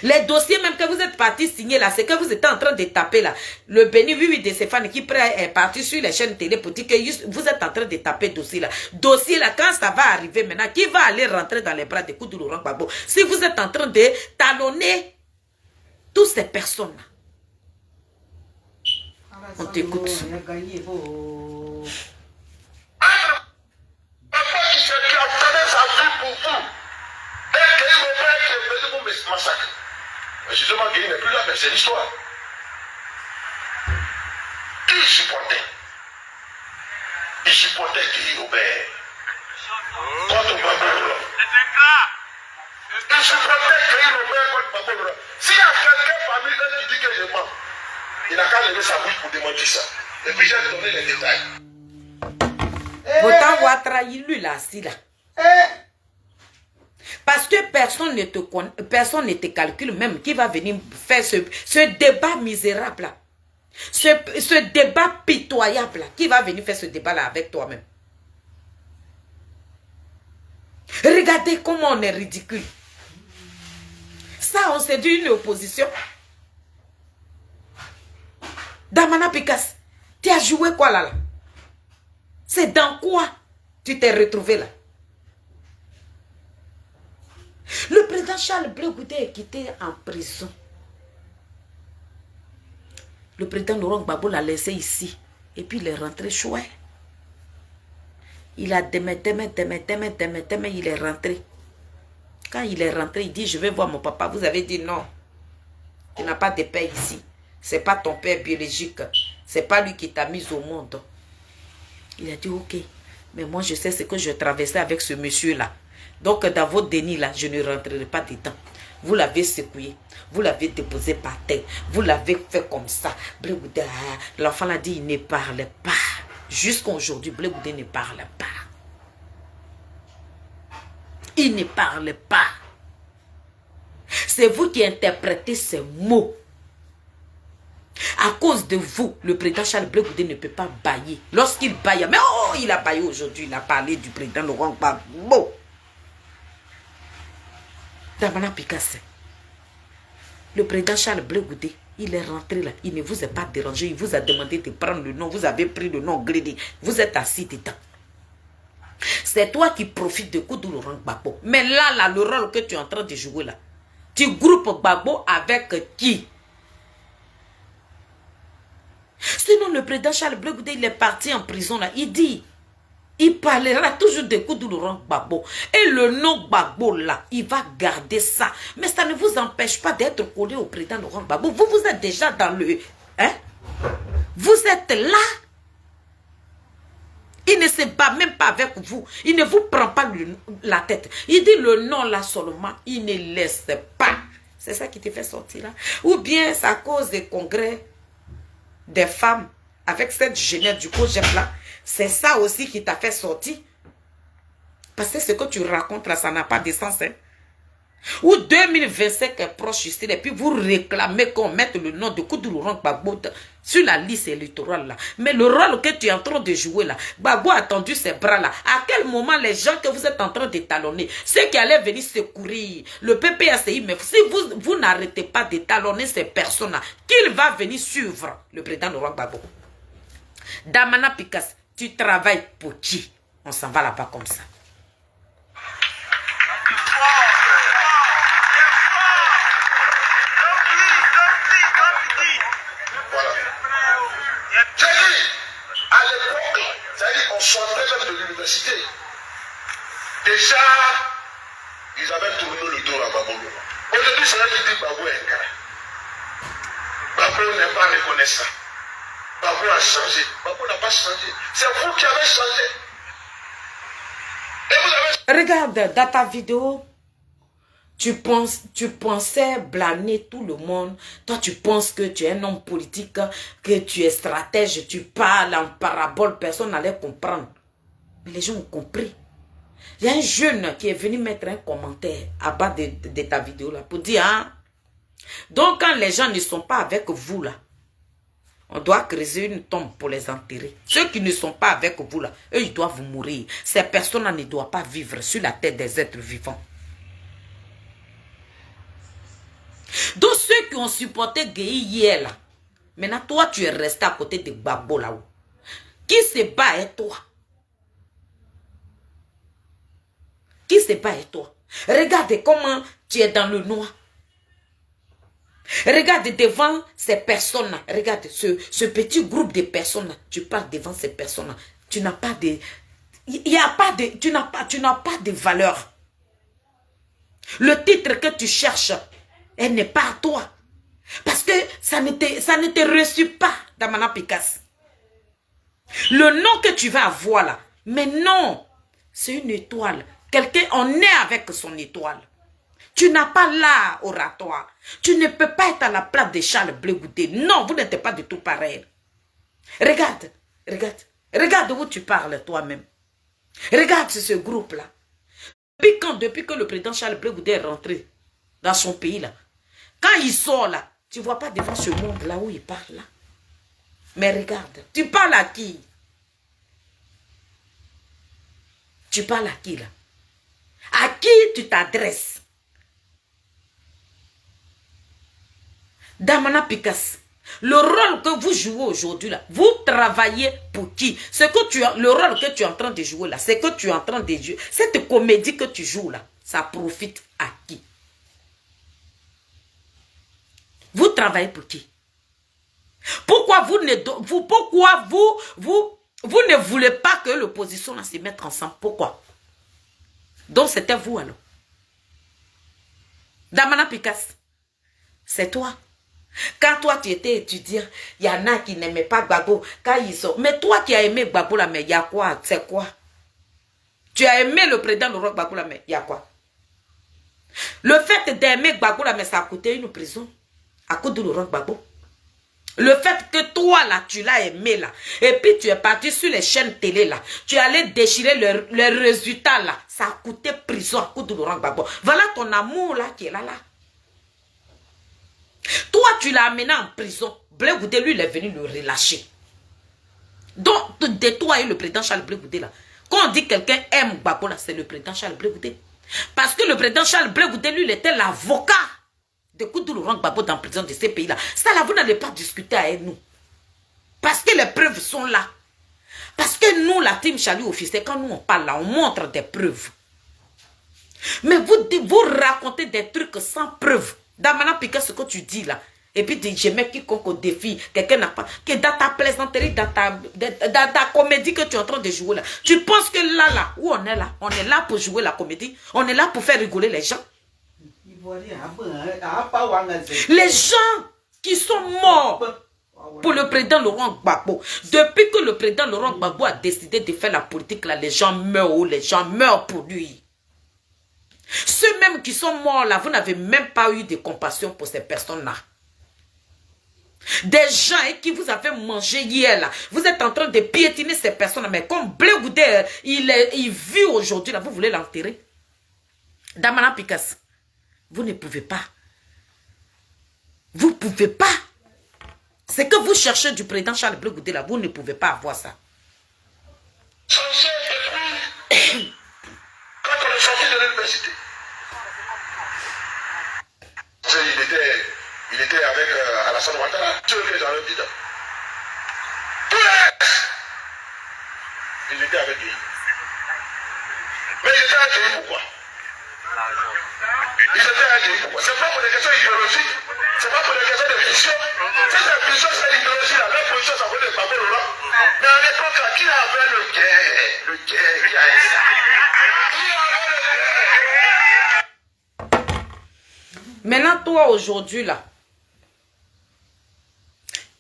Les dossiers même que vous êtes partis signer là, c'est que vous êtes en train de taper là. Le Béni de Stéphane qui est parti sur les chaînes télé pour dire que vous êtes en train de taper dossier là. Dossier là, quand ça va arriver maintenant, qui va aller rentrer dans les bras de Koudou Laurent Gbagbo? Si vous êtes en train de talonner toutes ces personnes là. On t'écoute. Justement, Gueye n'est plus là, mais c'est l'histoire. Il supportait Gueye Robert. Contre Gbagbo. Il supportait Gueye Robert contre Gbagbo. S'il y a quelqu'un parmi eux qui dit que je mens, il n'a qu'à lever sa bouche pour démentir ça. Et puis j'ai donné les détails. Pourtant, Ouattara, lui là, si là. Parce que personne ne te connaît, personne ne te calcule même qui va venir faire ce débat misérable là. Ce débat pitoyable là. Qui va venir faire ce débat là avec toi-même? Regardez comment on est ridicule. Ça, on s'est dit une opposition. Damana Picasso, tu as joué quoi là? C'est dans quoi tu t'es retrouvé là? Le président Charles Blé Goudé est quitté en prison. Le président Laurent Gbagbo l'a laissé ici. Et puis il est rentré chouette. Il a démé, il est rentré. Quand il est rentré, il dit, je vais voir mon papa. Vous avez dit non. Tu n'as pas de père ici. Ce n'est pas ton père biologique. Ce n'est pas lui qui t'a mis au monde. Il a dit, ok. Mais moi, je sais ce que je traversais avec ce monsieur-là. Donc, dans votre déni là, je ne rentrerai pas dedans. Vous l'avez secoué. Vous l'avez déposé par terre. Vous l'avez fait comme ça. Blé Goudé, l'enfant l'a dit, il ne parle pas. Jusqu'à aujourd'hui, Blé Goudé ne parle pas. Il ne parle pas. C'est vous qui interprétez ces mots. À cause de vous, le président Charles Blé Goudé ne peut pas bailler. Lorsqu'il baille, mais oh, il a baillé aujourd'hui. Il a parlé du président Laurent Gbagbo. Damana Picasso. Le président Charles Blé Goudé, il est rentré là. Il ne vous a pas dérangé. Il vous a demandé de prendre le nom. Vous avez pris le nom Grédy. Vous êtes assis dedans. C'est toi qui profites de Koudou Laurent Gbagbo. Mais là, le rôle que tu es en train de jouer là, tu groupes Gbagbo avec qui? Sinon, le président Charles Blé Goudé, il est parti en prison là. Il dit, il parlera toujours de Koudou Laurent Gbagbo. Et le nom Gbagbo là, il va garder ça. Mais ça ne vous empêche pas d'être collé au président Laurent Gbagbo. Vous êtes déjà dans le... Hein? Vous êtes là. Il ne se bat même pas avec vous. Il ne vous prend pas la tête. Il dit le nom là seulement. Il ne laisse pas. C'est ça qui te fait sortir là. Ou bien c'est à cause des congrès des femmes avec cette jeunesse du COJEP là, c'est ça aussi qui t'a fait sortir. Parce que ce que tu racontes là, ça n'a pas de sens. Hein? Ou 2025 est proche ici, et puis vous réclamez qu'on mette le nom de Koudou Laurent Gbagbo sur la liste électorale là. Mais le rôle que tu es en train de jouer là, Gbagbo a tendu ses bras là. À quel moment les gens que vous êtes en train d'étalonner, ceux qui allaient venir secourir le PPACI, mais si vous n'arrêtez pas d'étalonner ces personnes là, qu'il va venir suivre le président Laurent Gbagbo? Damana Pikas, tu travailles pour qui? On s'en va là-bas comme ça. Sortait même de l'université. Déjà, ils avaient tourné le dos à Gbagbo. Aujourd'hui, c'est là qui dit Gbagbo est un gars. Gbagbo n'est pas reconnaissant. Gbagbo a changé. Gbagbo n'a pas changé. C'est vous qui avez changé. Et vous avez... Regarde, dans ta vidéo, tu pensais blâmer tout le monde. Toi, tu penses que tu es un homme politique, que tu es stratège, tu parles en parabole, personne n'allait comprendre. Mais les gens ont compris. Il y a un jeune qui est venu mettre un commentaire à bas de ta vidéo là pour dire, hein, donc quand les gens ne sont pas avec vous là, on doit creuser une tombe pour les enterrer. Ceux qui ne sont pas avec vous là, eux, ils doivent mourir. Ces personnes-là ne doivent pas vivre sur la tête des êtres vivants. Donc ceux qui ont supporté Gueye hier là, maintenant toi tu es resté à côté de Gbagbo là-haut. Qui se bat est toi? Qui se bat est toi? Regarde comment tu es dans le noir. Regarde devant ces personnes-là. Regarde ce petit groupe de personnes-là. Tu parles devant ces personnes-là. Tu n'as pas de... tu n'as pas de valeur. Le titre que tu cherches, elle n'est pas à toi. Parce que ça ne te reçut pas, Damana Pikas. Le nom que tu vas avoir là, mais non, c'est une étoile. Quelqu'un, on est avec son étoile. Tu n'as pas l'art oratoire. Tu ne peux pas être à la place de Charles Blé Goudé. Non, vous n'êtes pas du tout pareil. Regarde, regarde. Regarde où tu parles toi-même. Regarde ce groupe-là. Depuis que le président Charles Blé Goudé est rentré dans son pays là, quand il sort là, tu ne vois pas devant ce monde là où il parle là. Mais regarde, tu parles à qui? Tu parles à qui là? À qui tu t'adresses? Damana Pikas, le rôle que vous jouez aujourd'hui là, vous travaillez pour qui? Le rôle que tu es en train de jouer là, c'est que tu es en train de jouer. Cette comédie que tu joues là, ça profite à qui? Vous travaillez pour qui? Pourquoi vous ne voulez pas que l'opposition se mette ensemble? Pourquoi? Donc c'était vous alors. Damana Pikas, c'est toi. Quand toi tu étais étudiant, il y en a qui n'aimaient pas Gbagbo. Quand ils sont... Mais toi qui as aimé Gbagbo là, mais il y a quoi? C'est quoi? Tu as aimé le président Laurent Gbagbo là, mais il y a quoi? Le fait d'aimer Gbagbo là, mais ça a coûté une prison. À cause de Laurent Gbagbo. Le fait que toi là, tu l'as aimé là, et puis tu es parti sur les chaînes télé là, tu allais déchirer les résultats là, ça a coûté prison à cause de Laurent Gbagbo. Voilà ton amour là qui est là. Toi, tu l'as amené en prison. Blé Goudé, lui, il est venu le relâcher. Donc, de toi et le président Charles Blé Goudé là, quand on dit quelqu'un aime Gbagbo là, c'est le président Charles Blé Goudé. Parce que le président Charles Blé Goudé, lui, il était l'avocat de Koudou Laurent Gbagbo dans la prison de ces pays-là. Ça là, vous n'allez pas discuter avec nous. Parce que les preuves sont là. Parce que nous, la team Chalut officiel, quand nous on parle là, on montre des preuves. Mais vous racontez des trucs sans preuve. Damana Pikas, ce que tu dis là. Et puis je mets quiconque au défi. Quelqu'un n'a pas... Que dans ta plaisanterie, dans ta comédie que tu es en train de jouer là. Tu penses que là, où on est là pour jouer la comédie. On est là pour faire rigoler les gens. Les gens qui sont morts pour le président Laurent Gbagbo. Depuis que le président Laurent Gbagbo a décidé de faire la politique là, les gens meurent pour lui. Ceux mêmes qui sont morts là, vous n'avez même pas eu de compassion pour ces personnes-là. Des gens qui vous avez mangé hier là. Vous êtes en train de piétiner ces personnes. Mais comme Blé Goudé, il vit aujourd'hui là. Vous voulez l'enterrer. Damana Pikas. Vous ne pouvez pas. Vous ne pouvez pas. C'est que vous cherchez du président Charles Blé Goudé là. Vous ne pouvez pas avoir ça. Changer et puis, quand on est sorti de l'université, il était avec Alassane Ouattara, ceux que j'avais dedans. Tout le reste, ils étaient avec lui. Mais ils étaient avec lui pourquoi? Ils étaient avec lui pourquoi? C'est pas pour des questions idéologiques, c'est pas pour des questions de vision. Si c'est vision, c'est l'idéologie là, leur position, ça veut dire pas Laurent. Mais à l'époque, qui avait le guerre qui a ça? Qui avait le guerre? Maintenant, toi, aujourd'hui, là,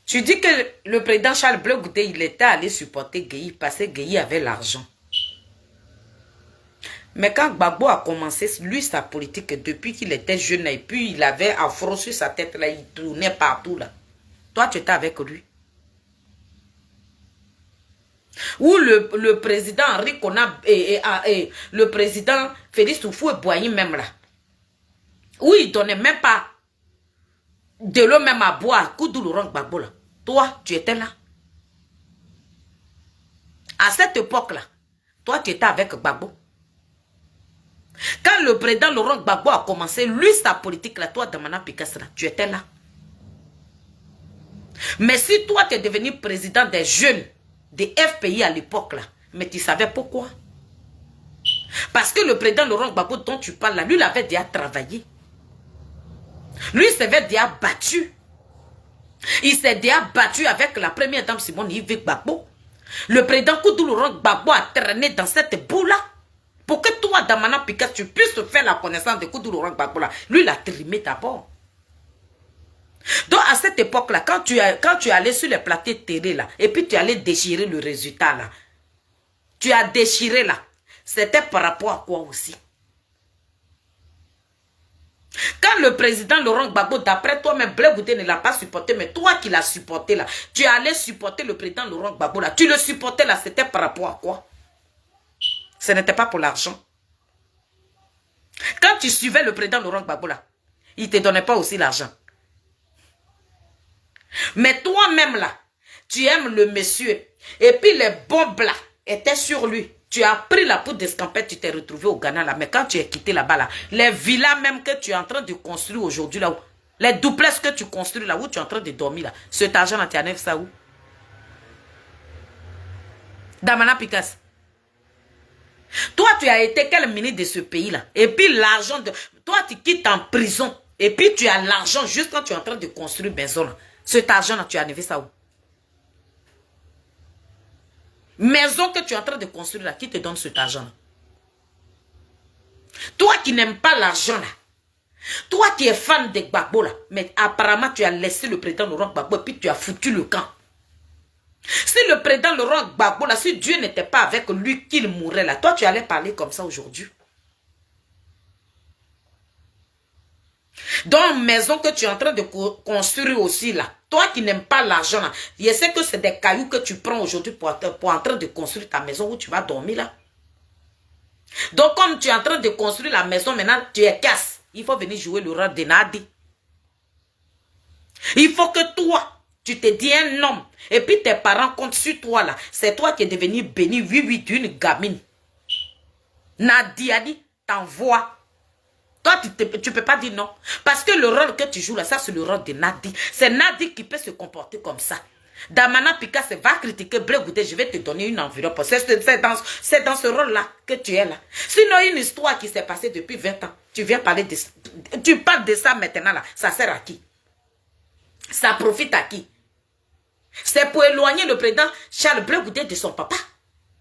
tu dis que le président Charles Blé Goudé, il était allé supporter Gueye parce que Gueye avait l'argent. Mais quand Gbagbo a commencé, lui, sa politique, depuis qu'il était jeune, et puis il avait afro sur sa tête, là, il tournait partout, là. Toi, tu étais avec lui. Ou le président Henri Konab et le président Félix Houphouët-Boigny même, là. Où il ne donnait même pas de l'eau même à boire, Koudou Laurent Gbagbo, là. Toi, tu étais là. À cette époque-là, toi, tu étais avec Gbagbo. Quand le président Laurent Gbagbo a commencé, lui, sa politique, là, toi, Damana Pikas, là, tu étais là. Mais si toi, tu es devenu président des jeunes, des FPI à l'époque, là, mais tu savais pourquoi? Parce que le président Laurent Gbagbo dont tu parles, là, lui, il avait déjà travaillé. Lui, il s'avait déjà battu. Il s'est déjà battu avec la première dame Simone Yves Gbagbo. Le président Koudou Laurent Gbagbo a traîné dans cette boue-là. Pour que toi, Damana Pikas, tu puisses faire la connaissance de Koudou Laurent Gbagbo là. Lui, il a trimé d'abord. Donc, à cette époque-là, quand tu allais sur les plateaux télé là, et puis tu allais déchirer le résultat là, tu as déchiré là, c'était par rapport à quoi aussi? Quand le président Laurent Gbagbo, d'après toi-même, Blé Goudé ne l'a pas supporté, mais toi qui l'as supporté là, tu allais supporter le président Laurent Gbagbo là, tu le supportais là, c'était par rapport à quoi? Ce n'était pas pour l'argent. Quand tu suivais le président Laurent Gbagbo là, il ne te donnait pas aussi l'argent. Mais toi-même là, tu aimes le monsieur, et puis les bombes là étaient sur lui. Tu as pris la poudre d'escampette, tu t'es retrouvé au Ghana là. Mais quand tu es quitté là-bas là, les villas même que tu es en train de construire aujourd'hui là, où, les doublesses que tu construis là, où tu es en train de dormir là, cet argent là, tu enlèves ça où? Damana Pikas. Toi, tu as été quel ministre de ce pays là? Et puis l'argent de... Toi, tu quittes en prison. Et puis tu as l'argent juste quand tu es en train de construire une maison là. Cet argent là, tu as enlevé ça où? Maison que tu es en train de construire là, qui te donne cet argent là? Toi qui n'aimes pas l'argent là, toi qui es fan de Gbagbo là, mais apparemment tu as laissé le président Laurent Gbagbo et puis tu as foutu le camp. Si le président Laurent Gbagbo là, si Dieu n'était pas avec lui qu'il mourrait là, toi tu allais parler comme ça aujourd'hui. Dans une maison que tu es en train de construire aussi là, toi qui n'aimes pas l'argent là, je sais que c'est des cailloux que tu prends aujourd'hui pour en train de construire ta maison où tu vas dormir là. Donc comme tu es en train de construire la maison maintenant, tu es casse. Il faut venir jouer le rôle de Nadi. Il faut que toi, tu te dis un homme. Et puis tes parents comptent sur toi là. C'est toi qui es devenu béni, oui, d'une gamine. Nadi a dit, t'envoie. Toi, tu ne peux pas dire non. Parce que le rôle que tu joues là, ça c'est le rôle de Nadi. C'est Nadi qui peut se comporter comme ça. Damana Pikas va critiquer Blé Goudé, je vais te donner une enveloppe. C'est dans ce rôle-là que tu es là. Sinon, une histoire qui s'est passée depuis 20 ans, tu viens parler de ça. Tu parles de ça maintenant là. Ça sert à qui? Ça profite à qui? C'est pour éloigner le président Charles Blé Goudé de son papa.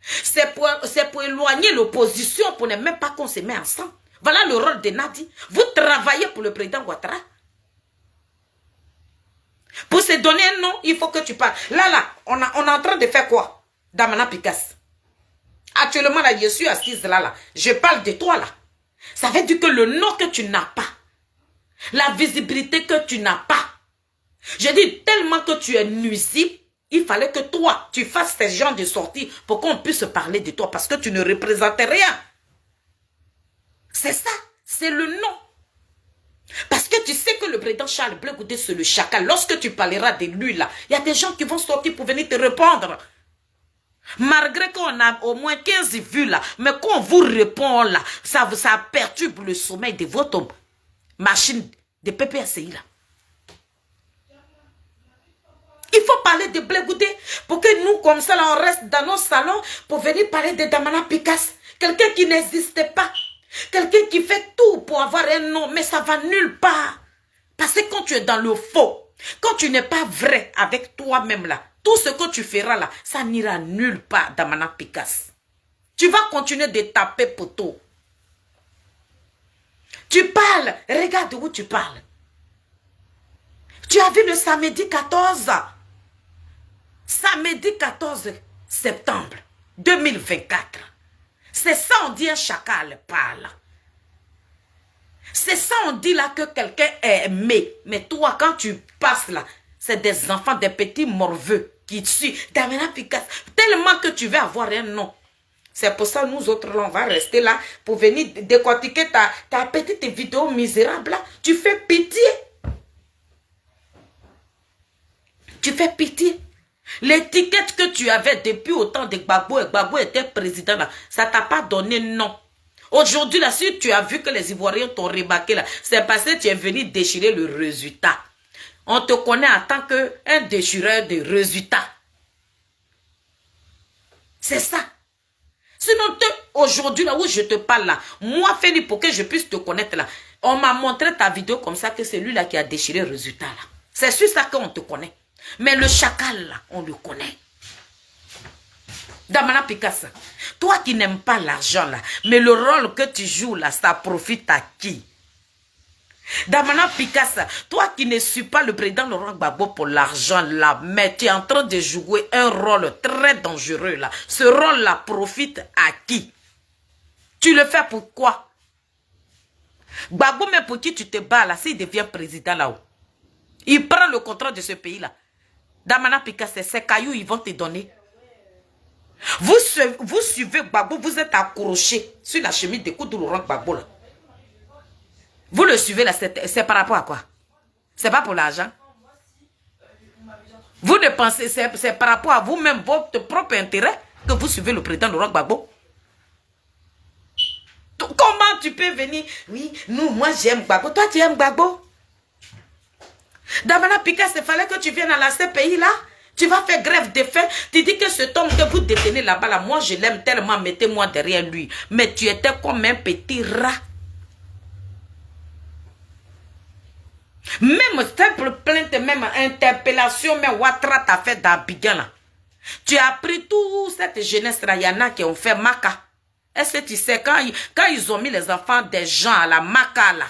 C'est pour éloigner l'opposition pour ne même pas qu'on se met ensemble. Voilà le rôle de Nadi. Vous travaillez pour le président Ouattara. Pour se donner un nom, il faut que tu parles. Là, on est en train de faire quoi? Damana Pikas. Actuellement, là, je suis assise là. Je parle de toi, là. Ça veut dire que le nom que tu n'as pas, la visibilité que tu n'as pas, Je dis tellement que tu es nuisible, il fallait que toi, tu fasses ces genres de sorties pour qu'on puisse parler de toi parce que tu ne représentais rien. C'est ça, c'est le nom. Parce que tu sais que le président Charles Blé Goudé, c'est le chacal. Lorsque tu parleras de lui là, il y a des gens qui vont sortir pour venir te répondre. Malgré qu'on a au moins 15 vues là, mais quand on vous répond là, ça perturbe le sommeil de votre machine de PPSI là. Il faut parler de Blé Goudé pour que nous, comme ça, là, on reste dans nos salons pour venir parler de Damana Picasse. Quelqu'un qui n'existait pas. Quelqu'un qui fait tout pour avoir un nom, mais ça va nulle part. Parce que quand tu es dans le faux, quand tu n'es pas vrai avec toi-même là, tout ce que tu feras là, ça n'ira nulle part, Damana Picasse. Tu vas continuer de taper poteau. Tu parles, regarde où tu parles. Tu as vu le samedi 14, samedi 14 septembre 2024. C'est ça on dit un chacal parle. C'est ça on dit là que quelqu'un est aimé. Mais toi quand tu passes là, c'est des enfants, des petits morveux qui te suivent. Damana Picasse, tellement que tu vas avoir un nom. C'est pour ça nous autres là, on va rester là pour venir décortiquer ta petite vidéo misérable là. Tu fais pitié. Tu fais pitié. L'étiquette que tu avais depuis autant de Gbagbo, et Gbagbo était président là, ça t'a pas donné non. Aujourd'hui là, si tu as vu que les Ivoiriens t'ont remarqué là, c'est parce que tu es venu déchirer le résultat. On te connaît en tant qu'un déchireur de résultats. C'est ça. Sinon, aujourd'hui là où je te parle là, moi Feli, pour que je puisse te connaître là, on m'a montré ta vidéo comme ça que c'est lui là qui a déchiré le résultat là. C'est sur ça qu'on te connaît. Mais le chacal, là, on le connaît. Damana Picasse, toi qui n'aimes pas l'argent, là, mais le rôle que tu joues, là, ça profite à qui? Damana Picasse, toi qui ne suis pas le président Laurent Gbagbo pour l'argent, là, mais tu es en train de jouer un rôle très dangereux, là. Ce rôle-là profite à qui? Tu le fais pourquoi? Gbagbo, mais pour qui tu te bats, là, s'il devient président, là-haut? Il prend le contrôle de ce pays-là. Damana Picasse, ces cailloux, ils vont te donner. Vous suivez Gbagbo, vous êtes accroché sur la chemise de coups de Laurent Gbagbo. Là. Vous le suivez là, c'est par rapport à quoi? C'est pas pour l'argent. Vous ne pensez, c'est par rapport à vous-même, votre propre intérêt, que vous suivez le président Laurent Gbagbo. Comment tu peux venir? Oui, nous, moi j'aime Gbagbo. Toi, tu aimes Gbagbo? Damana Picasse, il fallait que tu viennes à ce pays-là. Tu vas faire grève de faim. Tu dis que cet homme que vous détenez là-bas, là, moi je l'aime tellement, mettez-moi derrière lui. Mais tu étais comme un petit rat. Même simple plainte, même interpellation, même Ouattara t'a fait d'Abidjan là. Tu as pris toute cette jeunesse-là, il y en a qui ont fait Maka. Est-ce que tu sais, quand ils ont mis les enfants des gens à la Maka là,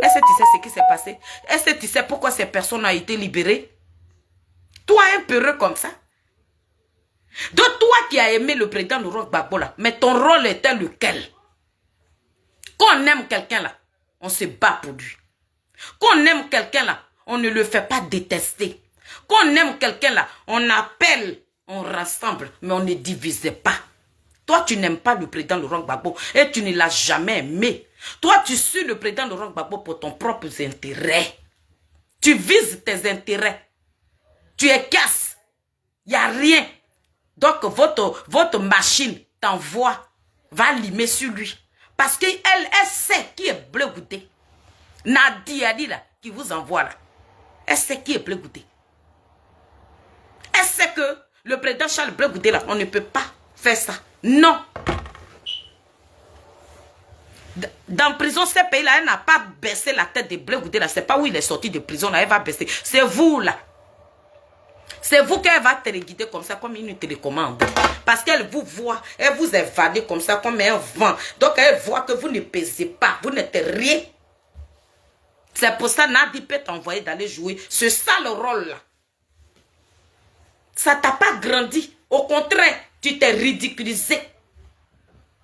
est-ce que tu sais ce qui s'est passé? Est-ce que tu sais pourquoi ces personnes ont été libérées? Toi, un peureux comme ça. Donc, toi qui as aimé le président Laurent Gbagbo là, mais ton rôle était lequel? Quand on aime quelqu'un là, on se bat pour lui. Quand on aime quelqu'un là, on ne le fait pas détester. Quand on aime quelqu'un là, on appelle, on rassemble, mais on ne divise pas. Toi, tu n'aimes pas le président Laurent Gbagbo et tu ne l'as jamais aimé. Toi, tu suis le président Laurent Gbagbo pour ton propre intérêt. Tu vises tes intérêts. Tu es casse. Il n'y a rien. Donc, votre machine t'envoie, va limer sur lui. Parce qu'elle sait qui est Blé Goudé. Nadia dit là, qui vous envoie là. Elle sait qui est Blé Goudé. Elle sait que le président Charles Blé Goudé là, on ne peut pas faire ça. Non. Dans prison, ce pays-là, elle n'a pas baissé la tête de Blé Goudé là. C'est pas où il est sorti de prison là, elle va baisser. C'est vous là. C'est vous qu'elle va téléguider comme ça, comme une télécommande. Parce qu'elle vous voit, elle vous évade comme ça, comme un vent. Donc elle voit que vous ne pesez pas, vous n'êtes rien. C'est pour ça que Nadi peut t'envoyer d'aller jouer ce sale rôle-là. Ça t'a pas grandi. Au contraire, tu t'es ridiculisé.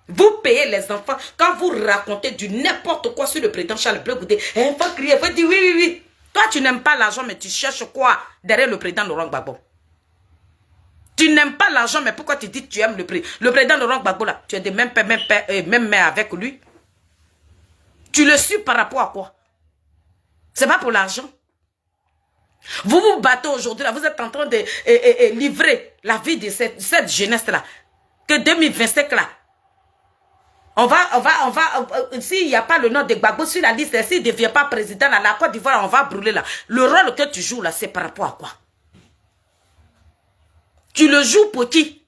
Vous payez les enfants. Quand vous racontez du n'importe quoi sur le président Charles Blé Goudé, elle va crier, elle va dire oui, oui, oui. Toi, tu n'aimes pas l'argent, mais tu cherches quoi derrière le président Laurent Gbagbo? Tu n'aimes pas l'argent, mais pourquoi tu dis que tu aimes le président Laurent Gbagbo là? Tu es de même père, même mère avec lui. Tu le suis par rapport à quoi? C'est pas pour l'argent. Vous vous battez aujourd'hui là, vous êtes en train de livrer la vie de cette jeunesse là. Que 2025 là, s'il n'y a pas le nom de Gbagbo sur la liste, s'il ne devient pas président là, la Côte d'Ivoire, on va brûler là. Le rôle que tu joues là, c'est par rapport à quoi? Tu le joues pour qui?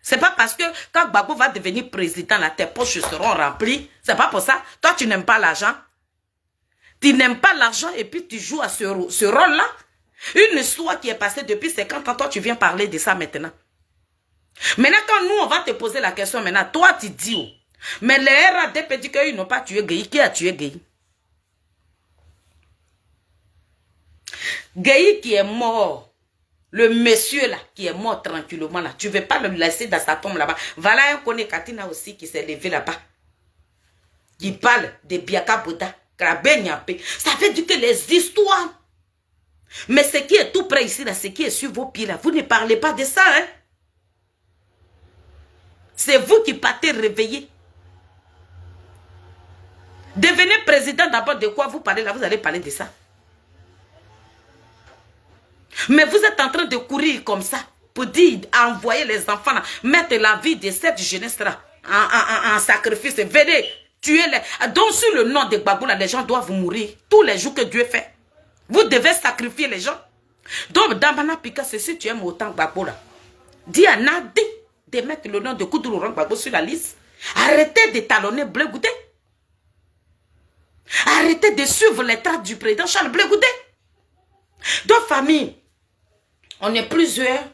C'est pas parce que quand Gbagbo va devenir président là, tes poches seront remplies. C'est pas pour ça. Toi, tu n'aimes pas l'argent. Tu n'aimes pas l'argent et puis tu joues à ce rôle-là. Une histoire qui est passée depuis 50 ans, toi, tu viens parler de ça maintenant. Maintenant, quand nous, on va te poser la question maintenant, toi, tu dis où? Mais les RADP disent qu'ils n'ont pas tué Gueye. Qui a tué Gueye? Gueye qui est mort. Le monsieur là, qui est mort tranquillement là. Tu ne veux pas le laisser dans sa tombe là-bas. Voilà un connaît Katina aussi qui s'est levé là-bas. Qui parle de Biaka Bouda. Ça veut dire que les histoires. Mais ce qui est tout près ici là, ce qui est sur vos pieds là, vous ne parlez pas de ça, hein? C'est vous qui partez réveiller. Devenez président d'abord, de quoi vous parlez là, vous allez parler de ça. Mais vous êtes en train de courir comme ça pour dire, envoyer les enfants là, mettre la vie de cette jeunesse là en sacrifice. Venez, tuez-les. Donc sur le nom de Gbagbo là, les gens doivent mourir tous les jours que Dieu fait. Vous devez sacrifier les gens. Donc dans Mana Pika, si tu aimes autant Gbagbo là, dis à Nadi de mettre le nom de Koudou Laurent Gbagbo sur la liste. Arrêtez de talonner Blé Goudé. Arrêtez de suivre les traces du président Charles Blé Goudé. Donc famille, on est plusieurs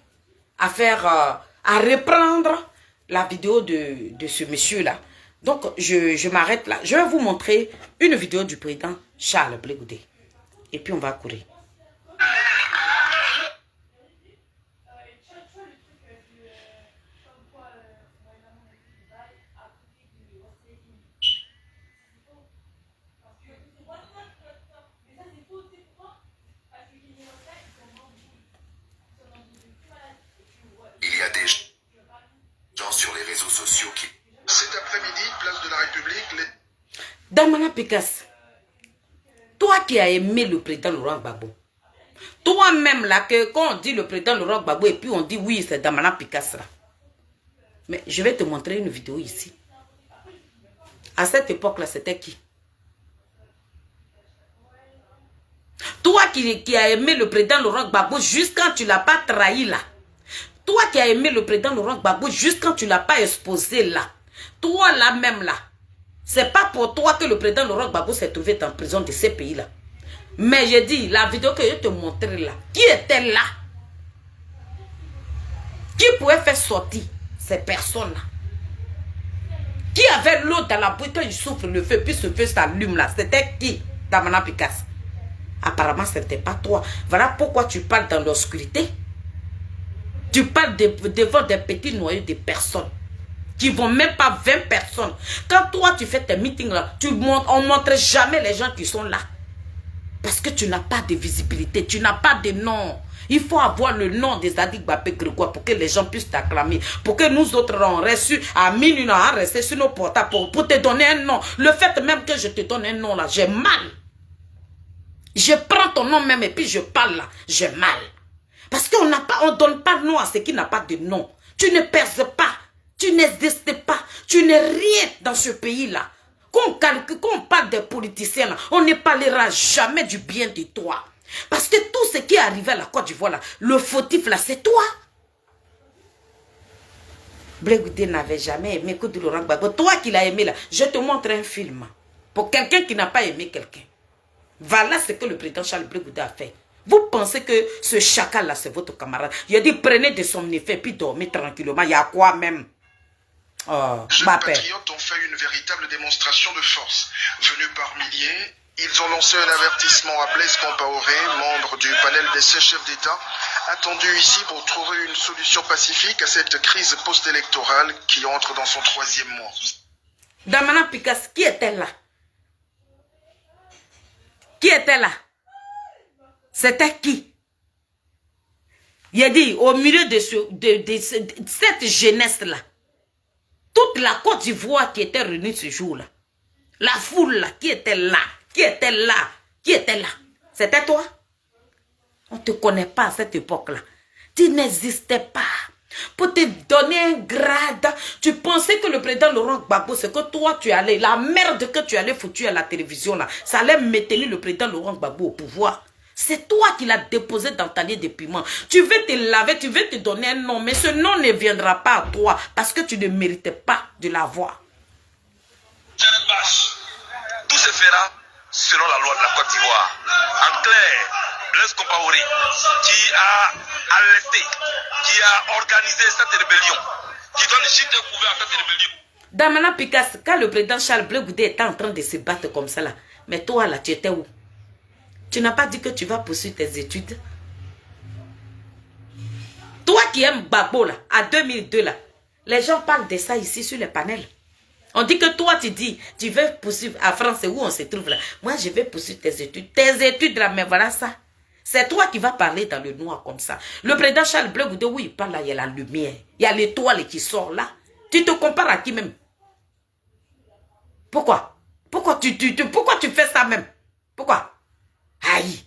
à faire, à reprendre la vidéo de ce monsieur-là. Donc, je m'arrête là. Je vais vous montrer une vidéo du président Charles Blé Goudé. Et puis, on va courir. Il y a des gens sur les réseaux sociaux qui... Cet après-midi, place de la République, les... Damana Pikas, toi qui as aimé le président Laurent Gbagbo, toi-même là, que quand on dit le président Laurent Gbagbo et puis on dit oui, c'est Damana Pikas là. Mais je vais te montrer une vidéo ici. À cette époque-là, c'était qui? Toi qui as aimé le président Laurent Gbagbo juste quand tu ne l'as pas trahi là. Toi qui as aimé le président Laurent Gbagbo juste quand tu ne l'as pas exposé là. Toi là même là. C'est pas pour toi que le président Laurent Gbagbo s'est trouvé en prison de ces pays-là. Mais j'ai dit, la vidéo que je te montrais là, qui était là? Qui pouvait faire sortir ces personnes-là? Qui avait l'eau dans la bouille quand il souffle le feu, puis ce feu s'allume là? C'était qui? Damana Pikas. Apparemment, ce n'était pas toi. Voilà pourquoi tu parles dans l'obscurité. Tu parles devant des petits noyaux de personnes. Qui ne vont même pas 20 personnes. Quand toi, tu fais tes meetings là, on ne montre jamais les gens qui sont là. Parce que tu n'as pas de visibilité. Tu n'as pas de nom. Il faut avoir le nom des Zadig Babé Grégoire pour que les gens puissent t'acclamer. Pour que nous autres, on reste à minuit, on reste sur nos portables pour te donner un nom. Le fait même que je te donne un nom là, j'ai mal. Je prends ton nom même et puis je parle là, j'ai mal. Parce qu'on ne donne pas nom à ce qui n'a pas de nom. Tu ne perces pas. Tu n'existes pas. Tu n'es rien dans ce pays-là. Quand on parle des politiciens, là, on ne parlera jamais du bien de toi. Parce que tout ce qui est arrivé à la Côte d'Ivoire, le fautif, là, c'est toi. Blé Goudé n'avait jamais aimé Koudou Laurent Gbagbo. Toi qui l'as aimé, là, je te montre un film. Pour quelqu'un qui n'a pas aimé quelqu'un. Voilà ce que le président Charles Blé Goudé a fait. Vous pensez que ce chacal-là, c'est votre camarade. Il a dit, prenez des somnifères, puis dormez tranquillement. Il y a quoi même? Oh, jeunes patriotes ont fait une véritable démonstration de force. Venus par milliers, ils ont lancé un avertissement à Blaise Compaoré, membre du panel des 6 chefs d'État, attendu ici pour trouver une solution pacifique à cette crise post-électorale qui entre dans son 3e mois. Damana Pikas, qui était là? Qui était là? C'était qui? Il a dit, au milieu de cette jeunesse-là, toute la Côte d'Ivoire qui était réunie ce jour-là, la foule-là, qui était là, c'était toi? On ne te connaît pas à cette époque-là. Tu n'existais pas. Pour te donner un grade, tu pensais que le président Laurent Gbagbo, c'est que toi tu allais, la merde que tu allais foutre à la télévision là, ça allait maintenir le président Laurent Gbagbo au pouvoir. C'est toi qui l'as déposé dans ta lit de piment. Tu veux te laver, tu veux te donner un nom, mais ce nom ne viendra pas à toi parce que tu ne méritais pas de l'avoir. Cette bâche, tout se fera selon la loi de la Côte d'Ivoire. En clair, Blaise Compaoré, qui a alerté, qui a organisé cette rébellion, qui donne gîte et couvert à cette rébellion. Damana Picasse, quand le président Charles Blé Goudé était en train de se battre comme ça là, mais toi là, tu étais où? Tu n'as pas dit que tu vas poursuivre tes études? Toi qui aimes Gbagbo là, à 2002 là, les gens parlent de ça ici sur les panels. On dit que toi tu dis, tu veux poursuivre à France, où on se trouve là. Moi je vais poursuivre tes études. Tes études là, mais voilà ça. C'est toi qui vas parler dans le noir comme ça. Le président Charles Blé Goudé, oui, il parle là, il y a la lumière. Il y a l'étoile qui sort là. Tu te compares à qui même? Pourquoi? Pourquoi tu fais ça même? Pourquoi? Aïe. Et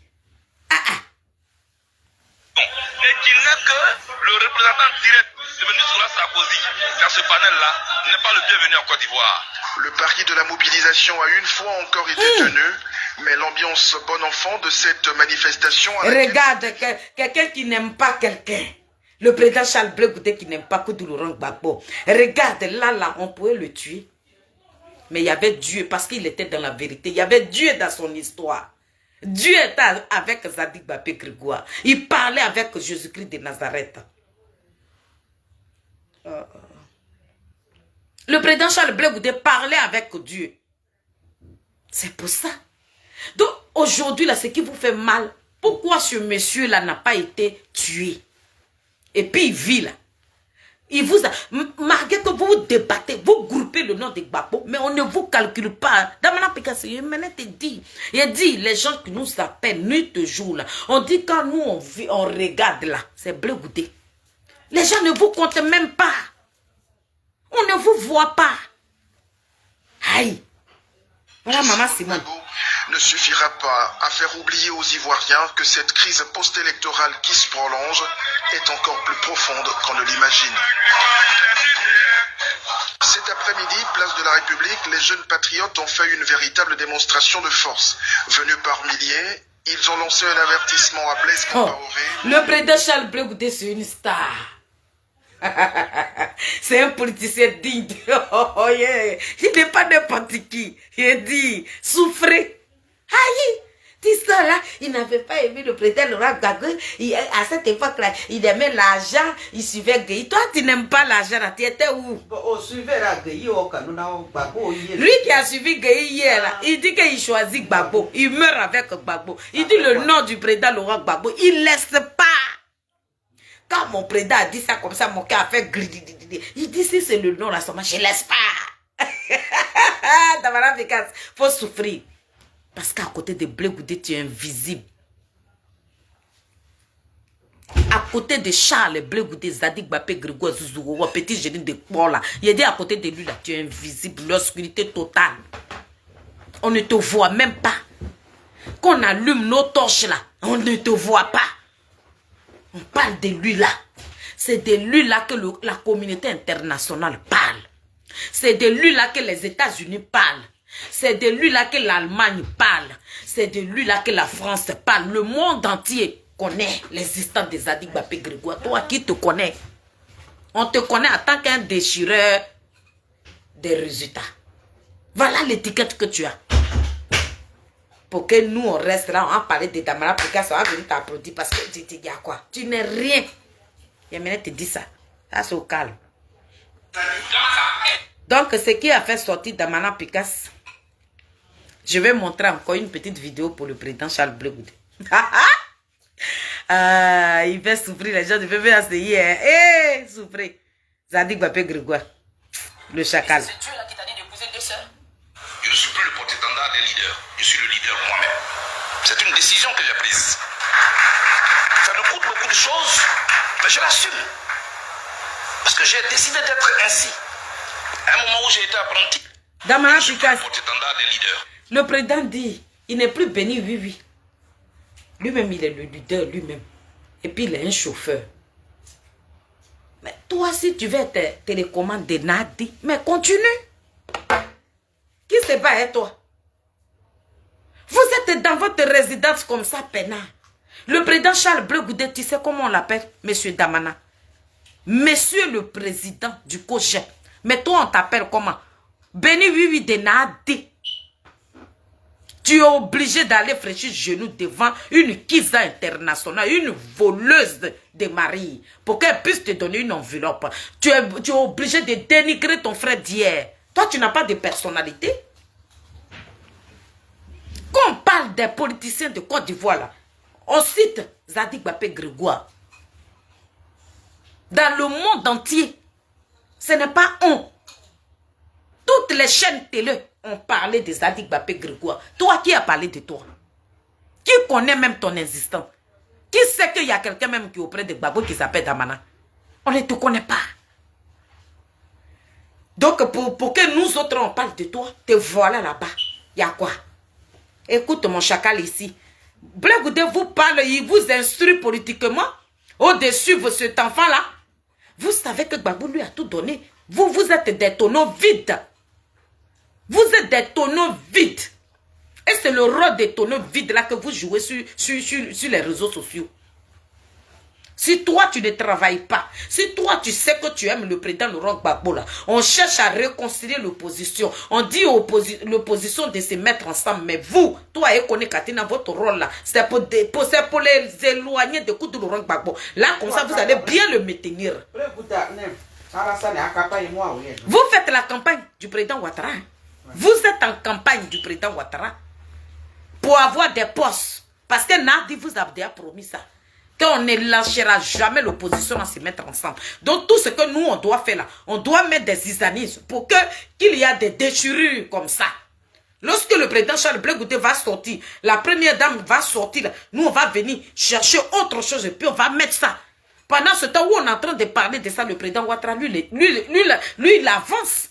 qu'il n'est que le représentant direct de Nicolas Sarkozy dans ce panel-là n'est pas le bienvenu en Côte d'Ivoire. Le pari de la mobilisation a une fois encore été tenu, mais l'ambiance bon enfant de cette manifestation... Regarde, quelqu'un qui n'aime pas quelqu'un. Le président Charles Blé Goudé qui n'aime pas Koudou Laurent Gbagbo. Regarde, là, on pouvait le tuer. Mais il y avait Dieu parce qu'il était dans la vérité. Il y avait Dieu dans son histoire. Dieu était avec Zadig Babé Grégoire. Il parlait avec Jésus-Christ de Nazareth. Le président Charles Blé Goudé parlait avec Dieu. C'est pour ça. Donc aujourd'hui, là, ce qui vous fait mal, pourquoi ce monsieur-là n'a pas été tué? Et puis il vit là. Il vous a, malgré que vous débattez, vous groupez le nom de Gbagbo, mais on ne vous calcule pas. Damana Picasso, il dit, les gens qui nous appellent nuit et jour là, on dit quand nous on vit, on regarde là, c'est Blé Goudé. Les gens ne vous comptent même pas. On ne vous voit pas. Aïe. Voilà maman Simone. Ne suffira pas à faire oublier aux Ivoiriens que cette crise post-électorale qui se prolonge est encore plus profonde qu'on ne l'imagine. Cet après-midi, place de la République, les jeunes patriotes ont fait une véritable démonstration de force. Venus par milliers, ils ont lancé un avertissement à Blaise Compaoré. Le président Charles Blé Goudé, c'est une star. C'est un politicien digne. Oh, yeah. Il n'est pas n'importe qui. Il dit, souffrez. Aïe, dis ça là, il n'avait pas aimé le président Laurent Gbagbo. À cette époque-là, il aimait l'argent, il suivait Gueye. Toi, tu n'aimes pas l'argent, tu étais où? On suivait la Gueye au Kanuna Gbagbo. Lui qui a suivi Gueye hier, là, il dit qu'il choisit Gbagbo. Il meurt avec Gbagbo. Il dit le nom du président Laurent Gbagbo. Il ne laisse pas. Quand mon président a dit ça comme ça, mon cœur a fait gris. Il dit si c'est le nom là, je ne laisse pas. Damana Picasse, il faut souffrir. Parce qu'à côté de Blé Goudé, tu es invisible. À côté de Charles Blé Goudé, Zadig Babé Grégoire Zouzou, petit génie de Paul là, il dit à côté de lui là, tu es invisible, l'obscurité totale. On ne te voit même pas. Quand on allume nos torches là, on ne te voit pas. On parle de lui là. C'est de lui là que la communauté internationale parle. C'est de lui là que les États-Unis parlent. C'est de lui là que l'Allemagne parle. C'est de lui là que la France parle. Le monde entier connaît l'existence des Zadig Babé Grégoire. Toi qui te connais? On te connaît en tant qu'un déchireur des résultats. Voilà l'étiquette que tu as. Pour que nous on reste là, on va parler de Damana Picasso, on va venir t'applaudir parce que tu dis quoi? Tu n'es rien. Yamina te dit ça. Ça c'est au calme. Donc ce qui a fait sortir Damana Picasso, je vais montrer encore une petite vidéo pour le président Charles Blé Goudé. Il fait souffrir les gens de bébé essayer. Eh, souffrir. Zadig Babé Grégoire. Le chacal. C'est Dieu là qui t'a dit d'épouser deux sœurs. Je ne suis plus le porte-étendard des leaders. Je suis le leader moi-même. C'est une décision que j'ai prise. Ça me coûte beaucoup de choses, mais je l'assume. Parce que j'ai décidé d'être ainsi. À un moment où j'ai été apprenti, Damana je suis Picas, le porte-étendard des leaders. le président dit, il n'est plus béni, oui, oui. Lui-même, il est le leader, lui-même. Et puis, il est un chauffeur. Mais toi, si tu veux être télécommande de Nadi, mais continue. Qui se bat avec toi? Vous êtes dans votre résidence comme ça, peinard. Le président Charles Bleu Goudet, tu sais comment on l'appelle, monsieur Damana? Monsieur le président du COJEP. Mais toi, on t'appelle comment? Béni oui de Nadi. Tu es obligé d'aller fraîchir genoux devant une Kiza internationale, une voleuse de mari, pour qu'elle puisse te donner une enveloppe. Tu es obligé de dénigrer ton frère d'hier. Toi, tu n'as pas de personnalité. Quand on parle des politiciens de Côte d'Ivoire, là, on cite Zadig Bapé Grégoire. Dans le monde entier, ce n'est pas on. Toutes les chaînes télé ont parlé de Zadig Bapé Grégoire. Toi, qui a parlé de toi? Qui connaît même ton existence? Qui sait qu'il y a quelqu'un même qui est auprès de Gbagbo qui s'appelle Damana? On ne te connaît pas. Donc, pour que nous autres, on parle de toi, te voilà là-bas. Il y a quoi? Écoute mon chacal ici. Bleu Goudet vous parle, il vous instruit politiquement. Au-dessus de cet enfant-là. Vous savez que Gbagbo lui a tout donné. Vous êtes des tonneaux vides. Vous êtes des tonneaux vides. Et c'est le rôle des tonneaux vides là que vous jouez sur les réseaux sociaux. Si toi tu ne travailles pas, si toi tu sais que tu aimes le président Laurent Gbagbo là, on cherche à réconcilier l'opposition. On dit l'opposition de se mettre ensemble. Mais vous, toi et Kone Katina, votre rôle là, c'est pour les éloigner des coups de Laurent Gbagbo. Là, comme ça, vous allez bien le maintenir. Vous faites la campagne du président Ouattara. Vous êtes en campagne du président Ouattara pour avoir des postes. Parce que Nadi vous a déjà promis ça. Qu'on ne lâchera jamais l'opposition à se mettre ensemble. Donc tout ce que nous on doit faire là, on doit mettre des isanismes pour qu'il y ait des déchirures comme ça. Lorsque le président Charles Bleu Goudet va sortir, la première dame va sortir, là, nous on va venir chercher autre chose et puis on va mettre ça. Pendant ce temps où on est en train de parler de ça, le président Ouattara, lui il avance.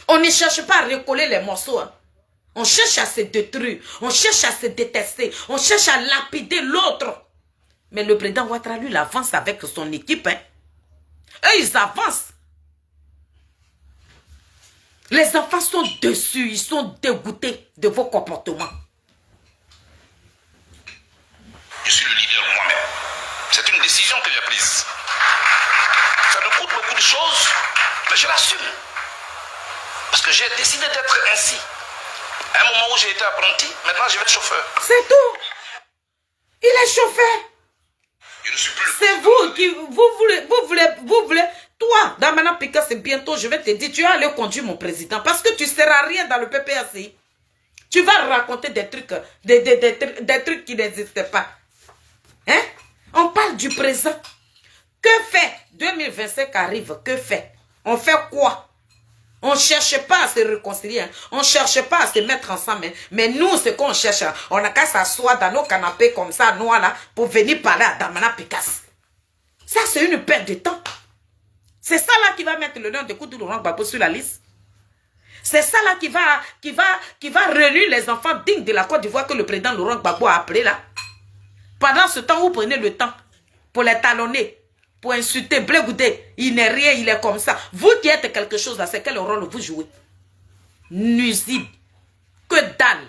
On ne cherche pas à recoller les morceaux. Hein. On cherche à se détruire. On cherche à se détester. On cherche à lapider l'autre. Mais le président Ouattara, lui, il avance avec son équipe. Hein. Eux, ils avancent. Les enfants sont dessus. Ils sont dégoûtés de vos comportements. Je suis le leader moi-même. C'est une décision que j'ai prise. Ça me coûte beaucoup de choses, mais je l'assume. Parce que j'ai décidé d'être ainsi. À un moment où j'ai été apprenti, maintenant je vais être chauffeur. C'est tout. Il est chauffeur. Je ne suis plus. C'est vous qui... Vous voulez... Toi, Damana Picas, c'est bientôt, je vais te dire, tu vas aller conduire mon président. Parce que tu ne seras rien dans le PPACI. Tu vas raconter des trucs, des trucs qui n'existent pas. Hein? On parle du présent. Que fait 2025 arrive, que fait? On fait quoi? On ne cherche pas à se réconcilier. Hein. On ne cherche pas à se mettre ensemble. Hein. Mais nous, ce qu'on cherche, on n'a qu'à s'asseoir dans nos canapés comme ça, noirs là, pour venir parler à Damana Picas. Ça, c'est une perte de temps. C'est ça là qui va mettre le nom de Koudou Laurent Gbagbo sur la liste. C'est ça là qui va réunir les enfants dignes de la Côte d'Ivoire que le président Laurent Gbagbo a appelé là. Pendant ce temps, vous prenez le temps pour les talonner. Pour insulter Bleu Goudet, il n'est rien, il est comme ça. Vous qui êtes quelque chose là, c'est quel rôle vous jouez? Nuisible. Que dalle.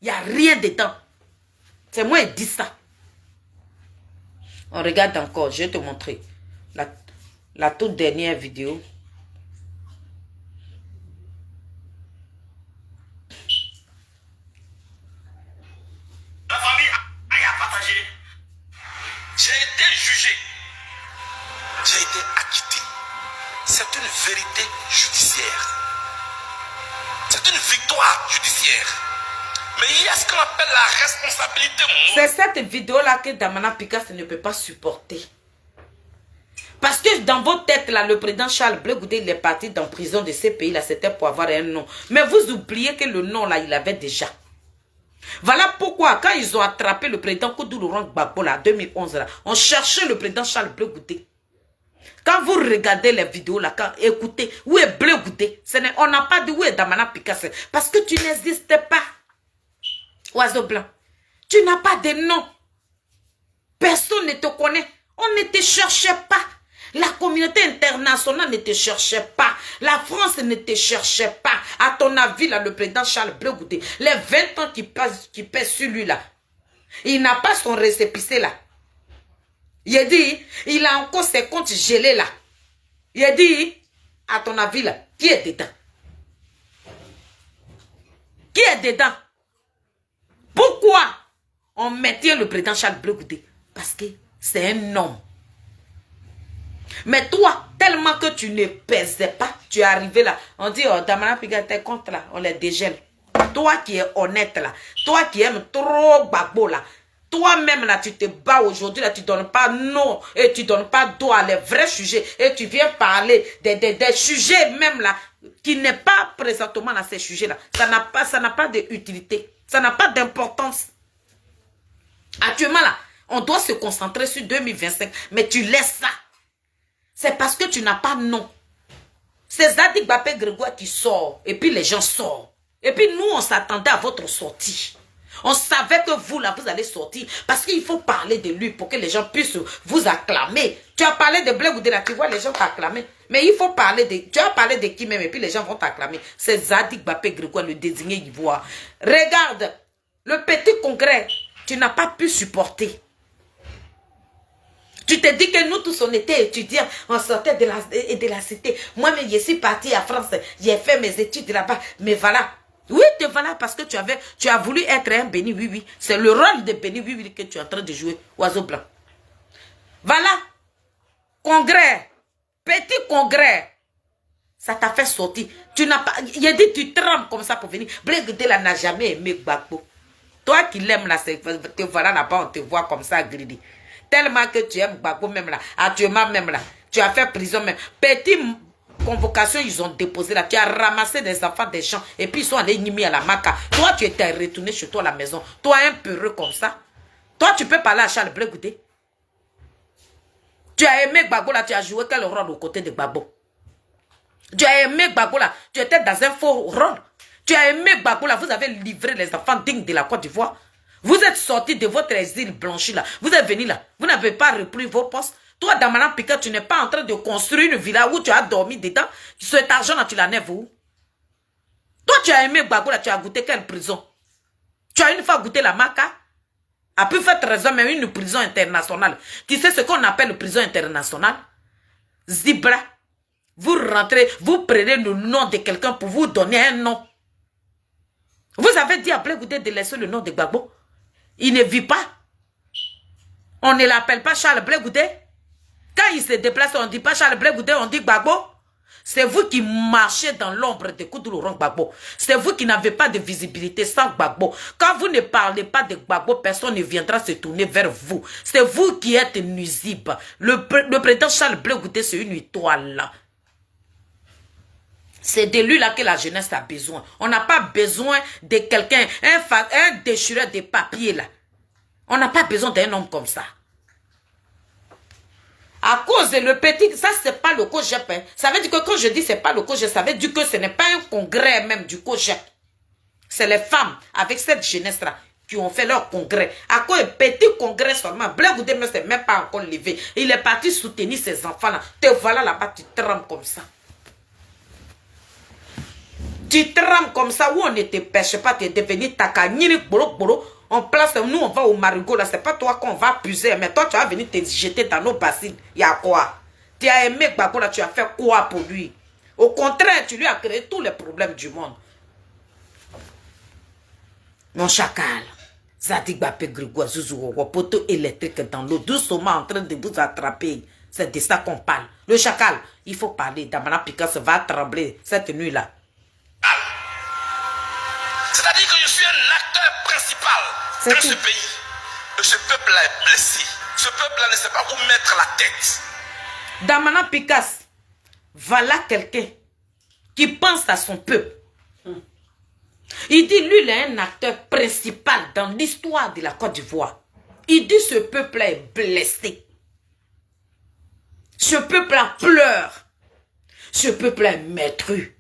Il n'y a rien dedans. C'est moi qui dis ça. On regarde encore, je vais te montrer. La toute dernière vidéo. La famille a partagé. J'ai été jugé. J'ai été acquitté. C'est une vérité judiciaire. C'est une victoire judiciaire. Mais il y a ce qu'on appelle la responsabilité morale. C'est cette vidéo-là que Damana Picas ne peut pas supporter. Parce que dans votre tête, là, le président Charles Bleu Goudet, il est parti dans prison de ces pays-là, c'était pour avoir un nom. Mais vous oubliez que le nom, là, il avait déjà. Voilà pourquoi, quand ils ont attrapé le président Koudou Laurent Gbagbo, là, en 2011, là, on cherchait le président Charles Blé Goudé. Quand vous regardez les vidéos, là, quand écoutez, où est Blé Goudé? On n'a pas dit où est Damana Picasso. Parce que tu n'existais pas. Oiseau blanc. Tu n'as pas de nom. Personne ne te connaît. On ne te cherchait pas. La communauté internationale ne te cherchait pas. La France ne te cherchait pas. À ton avis, là, le président Charles Blé Goudé, les 20 ans qui pèsent sur lui, là, il n'a pas son récépissé, là. Il a dit, il a encore ses comptes gelés, là. Il a dit, à ton avis, là, qui est dedans? Qui est dedans? Pourquoi on maintient le président Charles Blé Goudé? Parce que c'est un homme. Mais toi, tellement que tu ne pesais pas, tu es arrivé là. On dit, oh, Damana Piga, tes comptes là, on les dégèle. Toi qui es honnête là, toi qui aimes trop Gbagbo là, toi-même là, tu te bats aujourd'hui là, tu ne donnes pas non et tu ne donnes pas dos à les vrais sujets et tu viens parler des sujets même là qui n'est pas présentement là, ces sujets là. Ça n'a pas d'utilité, ça n'a pas d'importance. Actuellement là, on doit se concentrer sur 2025, mais tu laisses ça. C'est parce que tu n'as pas de nom. C'est Zadig Bapé Grégoire qui sort. Et puis les gens sortent. Et puis nous, on s'attendait à votre sortie. On savait que vous, là, vous allez sortir. Parce qu'il faut parler de lui pour que les gens puissent vous acclamer. Tu as parlé de Blé Goudé, là, tu vois les gens t'acclamer. Mais il faut parler de... Tu as parlé de qui même et puis les gens vont t'acclamer. C'est Zadig Bapé Grégoire, le désigné ivoire. Regarde, le petit congrès, tu n'as pas pu supporter. Tu te dis que nous tous, on était étudiants, on sortait de la cité. Moi-même, je suis parti à France, j'ai fait mes études là-bas. Mais voilà. Oui, te voilà parce que tu as voulu être un béni, oui, oui. C'est le rôle de béni, oui, oui, que tu es en train de jouer, oiseau blanc. Voilà. Congrès. Petit congrès. Ça t'a fait sortir. Tu n'as pas... Il a dit, tu trembles comme ça pour venir. Blé Goudé là n'a jamais aimé Gbagbo. Toi qui l'aimes là, te voilà là-bas, on te voit comme ça, gridi. Tellement que tu aimes Gbagbo même là, actuellement même là, tu as fait prison même. Petite convocation, ils ont déposé là, tu as ramassé des enfants des gens et puis ils sont allés nimer à la maca. Toi, tu étais retourné chez toi à la maison. Toi, un peureux comme ça. Toi, tu peux parler à Charles Blé Goudé. Tu as aimé Gbagbo là, tu as joué quel rôle aux côtés de Gbagbo? Tu as aimé Gbagbo là, tu étais dans un faux rôle. Tu as aimé Gbagbo là, vous avez livré les enfants dignes de la Côte d'Ivoire. Vous êtes sortis de votre exil blanchi là. Vous êtes venus là. Vous n'avez pas repris vos postes. Toi, Damana Picasso, tu n'es pas en train de construire une villa où tu as dormi dedans. Cet argent là, tu l'en as où? Toi, tu as aimé Gbagbo là, tu as goûté quelle prison? Tu as une fois goûté la maca? A pu faire raison, mais une prison internationale. Tu sais ce qu'on appelle une prison internationale? Zibra. Vous rentrez, vous prenez le nom de quelqu'un pour vous donner un nom. Vous avez dit à Blé Goudé de laisser le nom de Gbagbo. Il ne vit pas. On ne l'appelle pas Charles Blé Goudé. Quand il se déplace, on ne dit pas Charles Blé Goudé, on dit Gbagbo. C'est vous qui marchez dans l'ombre de Koudou Laurent Gbagbo. C'est vous qui n'avez pas de visibilité sans Gbagbo. Quand vous ne parlez pas de Gbagbo, personne ne viendra se tourner vers vous. C'est vous qui êtes nuisible. Le président Charles Blé Goudé, c'est une étoile. C'est de lui là que la jeunesse a besoin. On n'a pas besoin de quelqu'un, un déchireur de papier là. On n'a pas besoin d'un homme comme ça. À cause de le petit, ça c'est pas le COGEP. Hein. Ça veut dire que quand je dis c'est pas le COGEP, ça veut dire que ce n'est pas un congrès même du COGEP. C'est les femmes avec cette jeunesse là qui ont fait leur congrès. À cause d'un petit congrès seulement, Blé Goudé ne s'est même pas encore levé. Il est parti soutenir ses enfants là. Te voilà là-bas, tu trembles comme ça. Tu trembles comme ça, où on ne te pêche pas, tu es devenu takanini, bolo. On place, nous on va au marigot là, c'est pas toi qu'on va puiser, mais toi tu vas venir te jeter dans nos bassines. Il y a quoi? Tu as aimé Gbagbo là, tu as fait quoi pour lui? Au contraire, tu lui as créé tous les problèmes du monde. Mon chacal, Zadig Bapé Grégoire, Zouzou, poteau électrique dans l'eau, doucement en train de vous attraper. C'est de ça qu'on parle. Le chacal, il faut parler. Damana Picasso va trembler cette nuit-là. C'est-à-dire que je suis un acteur principal dans ce pays. Et ce peuple-là est blessé. Ce peuple-là ne sait pas où mettre la tête. Damana Picasso, voilà quelqu'un qui pense à son peuple. Il dit, lui, il est un acteur principal dans l'histoire de la Côte d'Ivoire. Il dit, ce peuple-là est blessé. Ce peuple-là pleure. Ce peuple-là est maîtru.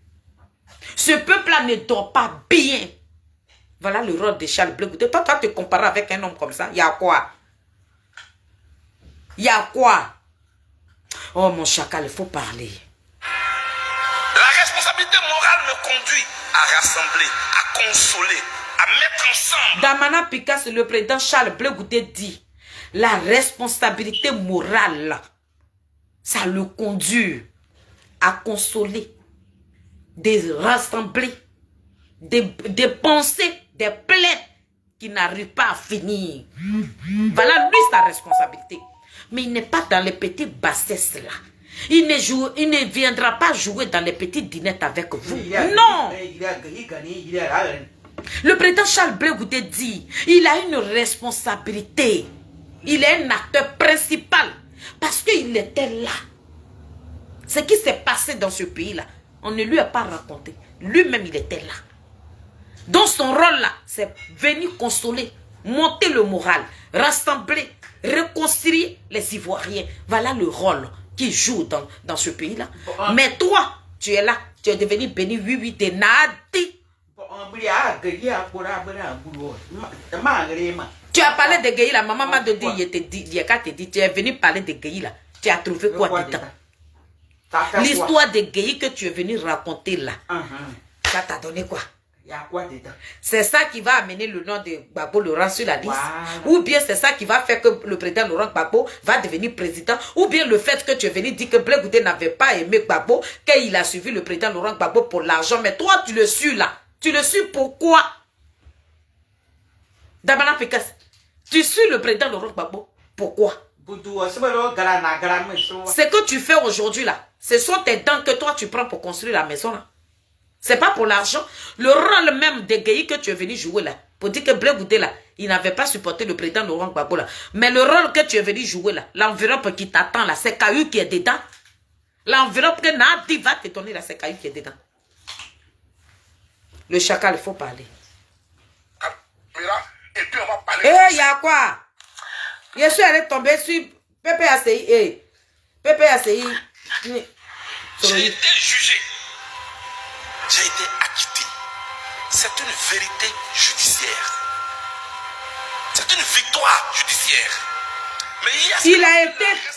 Ce peuple-là ne dort pas bien. Voilà le rôle de Charles Blé Goudé. Toi, te comparer avec un homme comme ça, il y a quoi? Il y a quoi? Oh, mon chacal, il faut parler. La responsabilité morale me conduit à rassembler, à consoler, à mettre ensemble. Damana Picasso, le président Charles Blé Goudé dit, la responsabilité morale, ça le conduit à consoler, de rassembler, de penser, des plaies qui n'arrivent pas à finir. Voilà lui sa responsabilité. Mais il n'est pas dans les petits bassesses là. Il ne viendra pas jouer dans les petites dînettes avec vous. Non. Le président Charles Blé Goudé dit, il a une responsabilité. Il est un acteur principal. Parce qu'il était là. Ce qui s'est passé dans ce pays-là, on ne lui a pas raconté. Lui-même, il était là. Donc son rôle là, c'est venir consoler, monter le moral, rassembler, réconcilier les Ivoiriens. Voilà le rôle qu'il joue dans ce pays-là. Mais toi, tu es là, tu es devenu béni, oui, de Nadi. Tu as parlé de Gueye, la maman m'a dit, tu es venu parler de Gueye là. Tu as trouvé quoi dedans? L'histoire de Gueye que tu es venu raconter là, ça t'a donné quoi? C'est ça qui va amener le nom de Gbagbo Laurent sur la liste. Ou bien c'est ça qui va faire que le président Laurent Gbagbo va devenir président. Ou bien le fait que tu es venu dire que Blé Goudé n'avait pas aimé Gbagbo, qu'il a suivi le président Laurent Gbagbo pour l'argent. Mais toi, tu le suis là. Tu le suis pourquoi? Damana Picasso, tu suis le président Laurent Gbagbo. Pourquoi? Ce que tu fais aujourd'hui là, ce sont tes dents que toi tu prends pour construire la maison là. C'est pas pour l'argent. Le rôle même de Gueye que tu es venu jouer là, pour dire que Blé Goudé là, il n'avait pas supporté le président Laurent Gbagbo là. Mais le rôle que tu es venu jouer là, l'enveloppe qui t'attend là, c'est Caillou qui est dedans. L'enveloppe que Nadi va te donner là, c'est Caillou qui est dedans. Le chacal, il faut parler. Et puis on va parler. Eh, il y a quoi? Je suis allé tomber sur PPACI. PPACI. J'ai été jugé. J'ai été acquitté. C'est une vérité judiciaire. C'est une victoire judiciaire. Mais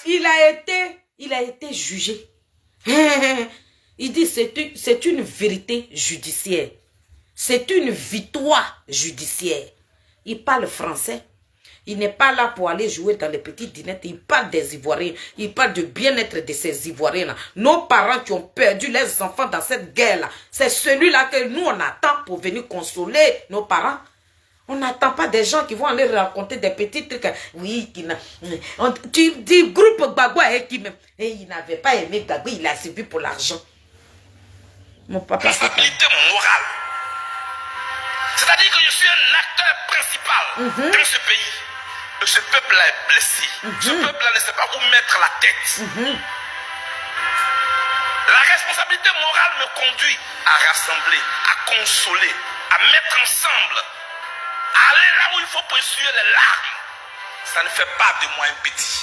il a été jugé. Il dit c'est une vérité judiciaire. C'est une victoire judiciaire. Il parle français. Il n'est pas là pour aller jouer dans les petites dînettes. Il parle des Ivoiriens. Il parle du bien-être de ces Ivoiriens-là. Nos parents qui ont perdu les enfants dans cette guerre-là, c'est celui-là que nous, on attend pour venir consoler nos parents. On n'attend pas des gens qui vont aller raconter des petits trucs. Oui, tu dis groupe Gbagbo et qui même. Et il n'avait pas aimé Gbagbo, il a suivi pour l'argent. Mon papa, responsabilité morale. C'est-à-dire que je suis un acteur principal dans ce pays. Ce peuple-là est blessé. Ce peuple-là ne sait pas où mettre la tête. La responsabilité morale me conduit à rassembler, à consoler, à mettre ensemble, à aller là où il faut pour essuyer les larmes. Ça ne fait pas de moi un petit.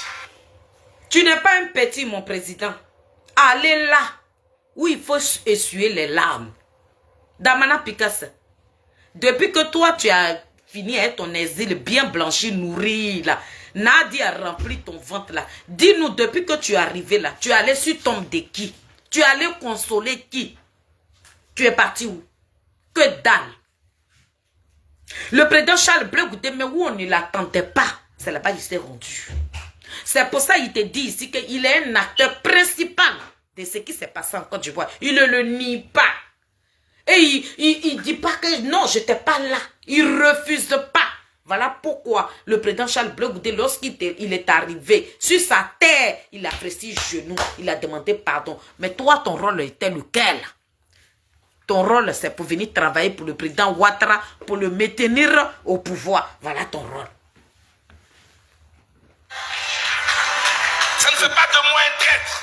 Tu n'es pas un petit, mon président. Aller là où il faut essuyer les larmes. Damana Picasso, depuis que toi tu as fini avec ton exil bien blanchi, nourri là, Nadi a rempli ton ventre là. Dis-nous, depuis que tu es arrivé là, tu es allé sur tombe de qui? Tu es allé consoler qui? Tu es parti où? Que dalle. Le président Charles Blé Goudé, mais où on ne l'attendait pas, c'est là-bas qu'il s'est rendu. C'est pour ça qu'il te dit ici qu'il est un acteur principal de ce qui s'est passé en Côte d'Ivoire. Il ne le nie pas. Et il ne dit pas que non, je n'étais pas là. Il ne refuse pas. Voilà pourquoi le président Charles Blé Goudé, lorsqu'il est arrivé sur sa terre, il a pressé genou, il a demandé pardon. Mais toi, ton rôle était lequel? Ton rôle, c'est pour venir travailler pour le président Ouattara, pour le maintenir au pouvoir. Voilà ton rôle. Ça ne fait pas de moi un traître.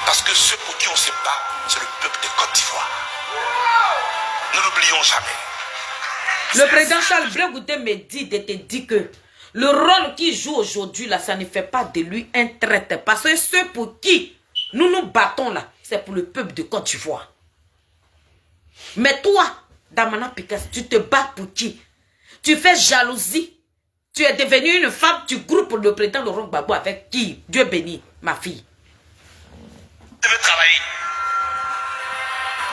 Parce que ceux pour qui on se bat, c'est le peuple de Côte d'Ivoire. Ne l'oublions jamais. Le président Charles Blé Goudé me dit de te dire que le rôle qu'il joue aujourd'hui, là, ça ne fait pas de lui un traître. Parce que ceux pour qui nous nous battons là, c'est pour le peuple de Côte d'Ivoire. Mais toi, Damana Picasso, tu te bats pour qui? Tu fais jalousie. Tu es devenue une femme, tu groupes le président Laurent Gbagbo avec qui? Dieu béni, ma fille. Je veux travailler.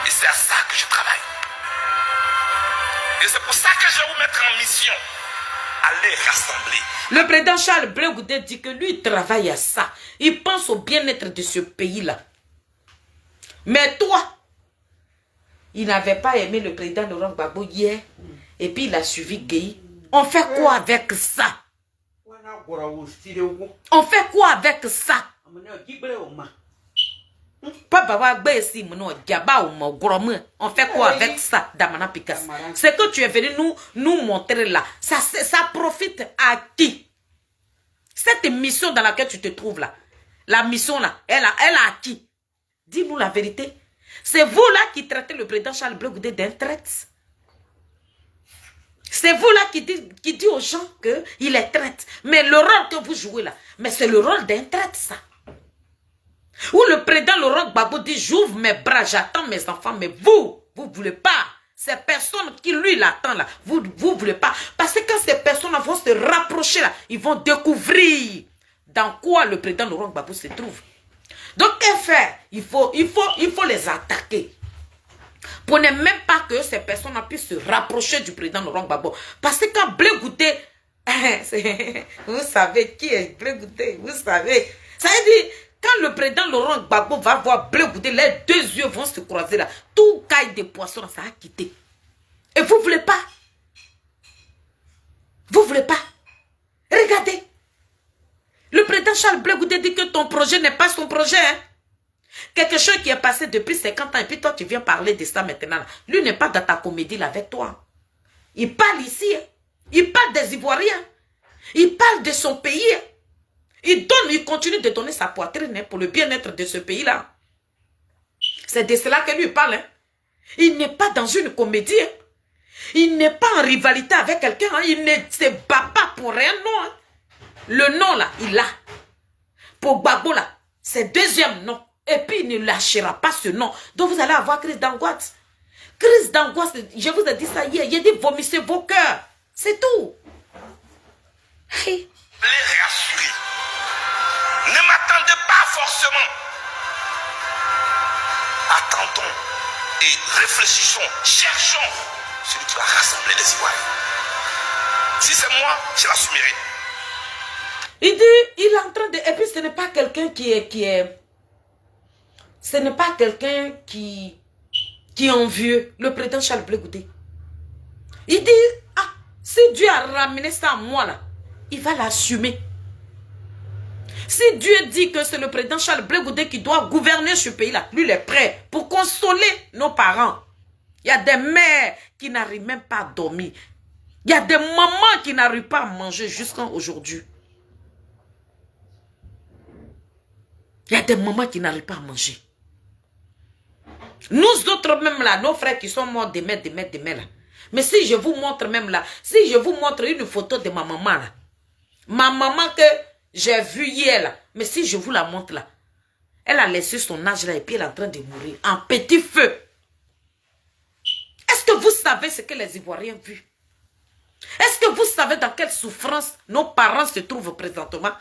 Et c'est à ça que je travaille. Et c'est pour ça que je vais vous mettre en mission. Allez rassembler. Le président Charles Blé Goudé dit que lui, il travaille à ça. Il pense au bien-être de ce pays-là. Mais toi, il n'avait pas aimé le président Laurent Gbagbo hier. Et puis il a suivi Gueye. On fait quoi avec ça? On fait quoi avec ça? On fait quoi avec ça, Damana Picasso? C'est que tu es venu nous montrer là. Ça profite à qui? Cette mission dans laquelle tu te trouves là, la mission là, elle a à qui? Dis-nous la vérité. C'est vous là qui traitez le président Charles Blé Goudé d'un traître. C'est vous là qui dit aux gens qu'il est traître. Mais le rôle que vous jouez là, mais c'est le rôle d'un traître ça. Où le président Laurent Gbagbo dit, j'ouvre mes bras, j'attends mes enfants, mais vous ne voulez pas. Ces personnes qui lui l'attendent là, vous ne voulez pas. Parce que quand ces personnes vont se rapprocher là, ils vont découvrir dans quoi le président Laurent Gbagbo se trouve. Donc, qu'est-ce faire? Il faut les attaquer. Pour ne même pas que ces personnes puissent se rapprocher du président Laurent Gbagbo. Parce que quand Blé Goudé, vous savez qui est Blé Goudé, vous savez. Ça veut dire, quand le président Laurent Gbagbo va voir Blé Goudé, les deux yeux vont se croiser là. Tout caille de poissons, ça a quitté. Et vous ne voulez pas. Vous ne voulez pas. Regardez. Le président Charles Blé Goudé dit que ton projet n'est pas son projet. Hein? Quelque chose qui est passé depuis 50 ans et puis toi tu viens parler de ça maintenant. Lui n'est pas dans ta comédie là avec toi. Il parle ici. Hein? Il parle des Ivoiriens. Il parle de son pays. Hein? Il continue de donner sa poitrine hein, pour le bien-être de ce pays-là. C'est de cela que lui parle. Hein? Il n'est pas dans une comédie. Hein? Il n'est pas en rivalité avec quelqu'un. Hein? Il ne se bat pas pour rien, non. Hein? Le nom là, il l'a. Pour Gbagbo là, c'est deuxième nom. Et puis il ne lâchera pas ce nom. Donc vous allez avoir crise d'angoisse. Crise d'angoisse, je vous ai dit ça hier. J'ai dit vomissez vos cœurs. C'est tout. Hey. Les rassurer. Ne m'attendez pas forcément. Attendons et réfléchissons, cherchons celui qui va rassembler les Ivoiriens. Si c'est moi, je l'assumerai. Il dit, il est en train de... Et puis ce n'est pas quelqu'un qui est... Ce n'est pas quelqu'un qui est envieux. Le président Charles Blé Goudé. Il dit, ah, si Dieu a ramené ça à moi là, il va l'assumer. Si Dieu dit que c'est le président Charles Blé Goudé qui doit gouverner ce pays-là, lui il est prêt pour consoler nos parents. Il y a des mères qui n'arrivent même pas à dormir. Il y a des mamans qui n'arrivent pas à manger jusqu'à aujourd'hui. Il y a des mamans qui n'arrivent pas à manger. Nous autres même là, nos frères qui sont morts des mères là. Mais si je vous montre même là, si je vous montre une photo de ma maman là, ma maman que j'ai vue hier là, mais si je vous la montre là, elle a laissé son âge là et puis elle est en train de mourir en petit feu. Est-ce que vous savez ce que les Ivoiriens vivent? Est-ce que vous savez dans quelle souffrance nos parents se trouvent présentement?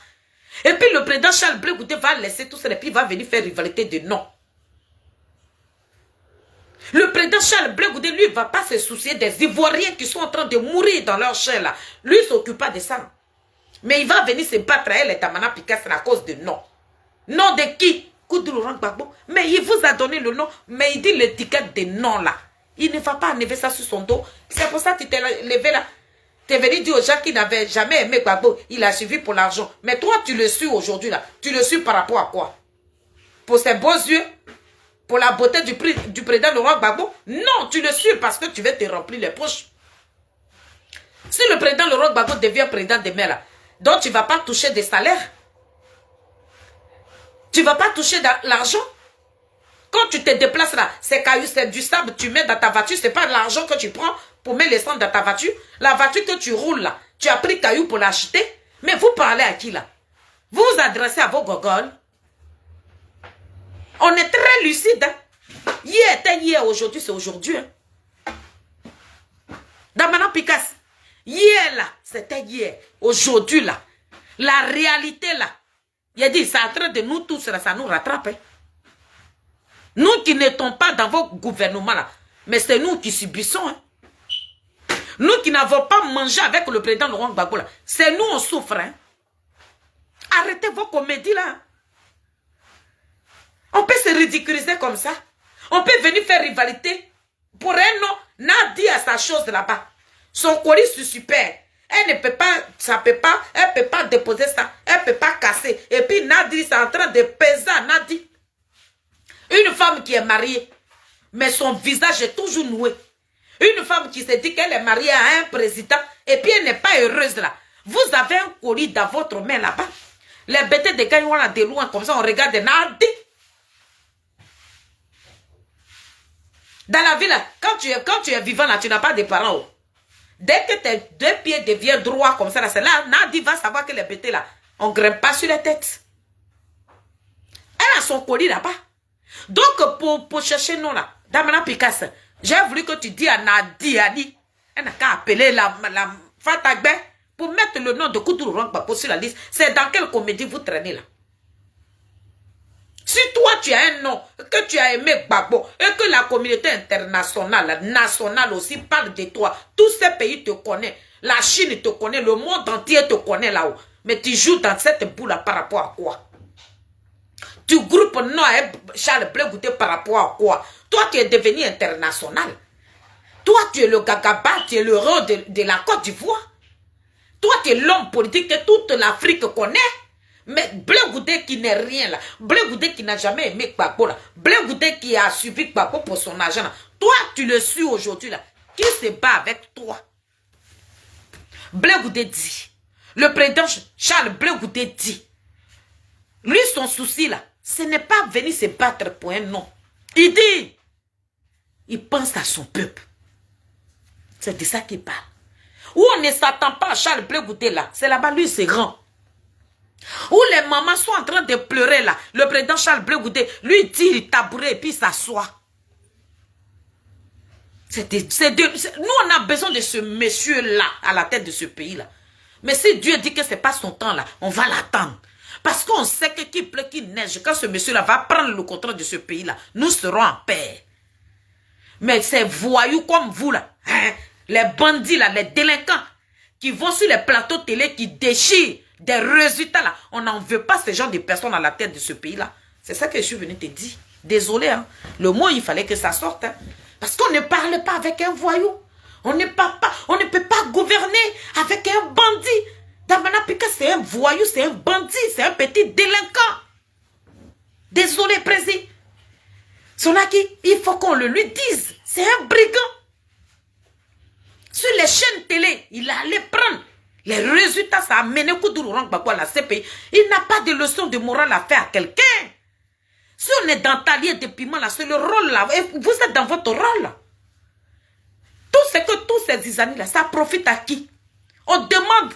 Et puis le président Charles Blé Goudé va laisser tout ça et puis il va venir faire rivalité de nom. Le président Charles Blé Goudé, lui, ne va pas se soucier des Ivoiriens qui sont en train de mourir dans leur chair là. Lui, il ne s'occupe pas de ça. Mais il va venir se battre à elle et Damana Picasso à cause de nom. Nom de qui? Koudou Laurent Gbagbo. Mais il vous a donné le nom, mais il dit l'étiquette de nom là. Il ne va pas enlever ça sur son dos. C'est pour ça que tu t'es levé là. Tu es venu dire aux gens qui n'avaient jamais aimé Gbagbo, il a suivi pour l'argent. Mais toi, tu le suis aujourd'hui là. Tu le suis par rapport à quoi? Pour ses beaux yeux? Pour la beauté du président Laurent Gbagbo? Non, tu le suis parce que tu veux te remplir les poches. Si le président Laurent Gbagbo devient président demain là, donc tu ne vas pas toucher des salaires. Tu ne vas pas toucher l'argent. Quand tu te déplaces là, c'est caillou, c'est du sable, tu mets dans ta voiture, c'est pas l'argent que tu prends pour mettre l'essence dans ta voiture. La voiture que tu roules là, tu as pris caillou pour l'acheter. Mais vous parlez à qui là? Vous vous adressez à vos gogoles. On est très lucide. Hein? Hier était hier, aujourd'hui c'est aujourd'hui. Hein? Damana Picasso, hier là, c'était hier. Aujourd'hui là, la réalité là, il a dit, c'est en train de nous tous là, ça nous rattrape. Hein? Nous qui n'étions pas dans vos gouvernements là, mais c'est nous qui subissons. Hein? Nous qui n'avons pas mangé avec le président Laurent Gbagbo là, c'est nous on souffre. Hein? Arrêtez vos comédies là. On peut se ridiculiser comme ça. On peut venir faire rivalité. Pour un nom, Nadi a sa chose là-bas. Son colis se super. Elle ne peut pas, ça peut pas, elle peut pas déposer ça. Elle peut pas casser. Et puis Nadi, c'est en train de peser à Nadi. Une femme qui est mariée, mais son visage est toujours noué. Une femme qui se dit qu'elle est mariée à un président, et puis elle n'est pas heureuse là. Vous avez un colis dans votre main là-bas. Les bêtes de gars, on a des loin comme ça, on regarde Nadi. Dans la vie là, quand tu es vivant là, tu n'as pas de parents. Oh. Dès que tes deux pieds deviennent droits comme ça, c'est là, Nadi va savoir que les bêtes là, on ne grimpe pas sur la tête. Elle a son colis là-bas. Donc, pour chercher nous là, Damana Picasso, j'ai voulu que tu dis à Nadi, elle n'a qu'à appeler la Fatagbe pour mettre le nom de Koudourou Rangba sur la liste. C'est dans quelle comédie vous traînez là? Si toi tu as un nom, que tu as aimé Gbagbo, et que la communauté internationale, nationale aussi parle de toi, tous ces pays te connaissent, la Chine te connaît, le monde entier te connaît là-haut. Mais tu joues dans cette boule-là par rapport à quoi? Tu groupes non à Charles Blé Goudé par rapport à quoi? Toi tu es devenu international. Toi tu es le gagaba, tu es le roi de la Côte d'Ivoire. Toi tu es l'homme politique que toute l'Afrique connaît. Mais Blé Goudé qui n'est rien là, Blé Goudé qui n'a jamais aimé Gbagbo là, Blé Goudé qui a suivi Gbagbo pour son argent là, toi tu le suis aujourd'hui là, qui se bat avec toi? Blé Goudé dit, le président Charles Blé Goudé dit, lui son souci là, ce n'est pas venir se battre pour un nom. Il dit, il pense à son peuple. C'est de ça qu'il parle. Où on ne s'attend pas à Charles Blé Goudé là, c'est là-bas lui c'est grand. Où les mamans sont en train de pleurer là. Le président Charles Blé Goudé lui tire le tabouret et puis s'assoit. Nous on a besoin de ce monsieur là à la tête de ce pays là. Mais si Dieu dit que ce n'est pas son temps là, on va l'attendre. Parce qu'on sait que qu'il pleut, qu'il neige, quand ce monsieur là va prendre le contrôle de ce pays là, nous serons en paix. Mais ces voyous comme vous là, hein, les bandits là, les délinquants qui vont sur les plateaux télé, qui déchirent des résultats là. On n'en veut pas ce genre de personnes à la tête de ce pays là. C'est ça que je suis venu te dire. Désolé, hein. Le mot, il fallait que ça sorte. Hein. Parce qu'on ne parle pas avec un voyou. On ne peut pas gouverner avec un bandit. Damana Picasso, c'est un voyou, c'est un bandit, c'est un petit délinquant. Désolé, président. Sonaki, il faut qu'on le lui dise. C'est un brigand. Sur les chaînes télé, il allait prendre. Les résultats, ça a mené Koudourou Rangba à la CPI. Il n'a pas de leçon de morale à faire à quelqu'un. Si on est dans talier de piment, là, c'est le rôle là. Et vous êtes dans votre rôle. Tout ce que tous ces amis là, ça profite à qui? On demande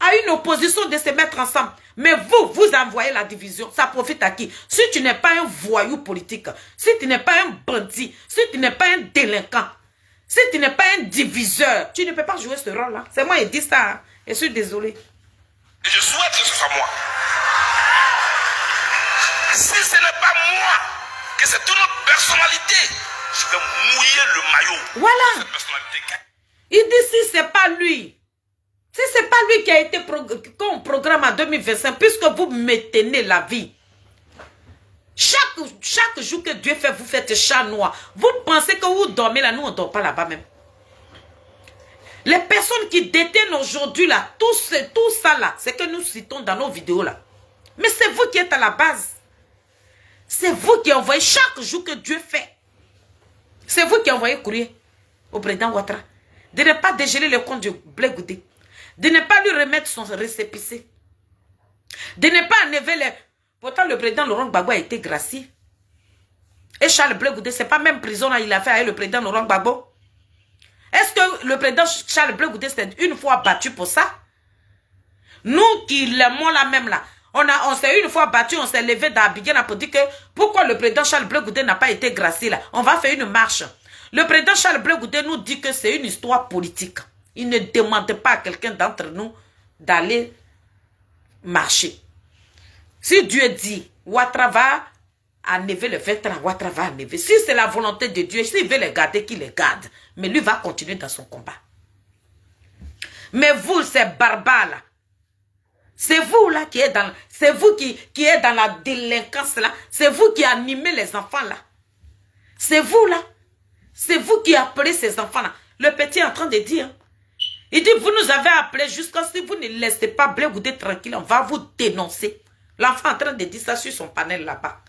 à une opposition de se mettre ensemble. Mais vous envoyez la division. Ça profite à qui? Si tu n'es pas un voyou politique, si tu n'es pas un bandit, si tu n'es pas un délinquant, si tu n'es pas un diviseur, tu ne peux pas jouer ce rôle-là. C'est moi qui dis ça. Hein. Je suis désolé. Et je souhaite que ce soit moi. Si ce n'est pas moi, que c'est une autre personnalité, je vais mouiller le maillot. Voilà. Cette personnalité. Il dit si ce n'est pas lui. Si ce n'est pas lui qui a été comme programme en 2025, puisque vous maintenez la vie. Chaque jour que Dieu fait, vous faites chat noir. Vous pensez que vous dormez là, nous on ne dort pas là-bas même. Les personnes qui détiennent aujourd'hui là, tout ça là, c'est que nous citons dans nos vidéos là. Mais c'est vous qui êtes à la base. C'est vous qui envoyez chaque jour que Dieu fait. C'est vous qui envoyez courrier au président Ouattara. De ne pas dégeler le compte de Blé Goudé. De ne pas lui remettre son récépissé. De ne pas enlever les... Pourtant le président Laurent Gbagbo a été gracié. Et Charles Blé Goudé, c'est pas même prison là, il a fait avec le président Laurent Gbagbo. Est-ce que le président Charles Blé Goudé s'est une fois battu pour ça? Nous qui l'aimons là même là, on s'est une fois battu, on s'est levé d'Abidjan pour dire que pourquoi le président Charles Blé Goudé n'a pas été gracié là. On va faire une marche. Le président Charles Blé Goudé nous dit que c'est une histoire politique. Il ne demande pas à quelqu'un d'entre nous d'aller marcher. Si Dieu dit, Ouattara va enlever le 23, Ouattara va enlever. Si c'est la volonté de Dieu, s'il veut les garder, qu'il les garde. Mais lui va continuer dans son combat. Mais vous, ces barbares là, c'est vous là qui êtes dans, c'est vous qui êtes dans la délinquance là, c'est vous qui animez les enfants là. C'est vous là, c'est vous qui appelez ces enfants là. Le petit est en train de dire, il dit, vous nous avez appelés jusqu'à si vous ne laissez pas Blé Goudé tranquille, on va vous dénoncer. L'enfant est en train de dire ça sur son panel là-bas.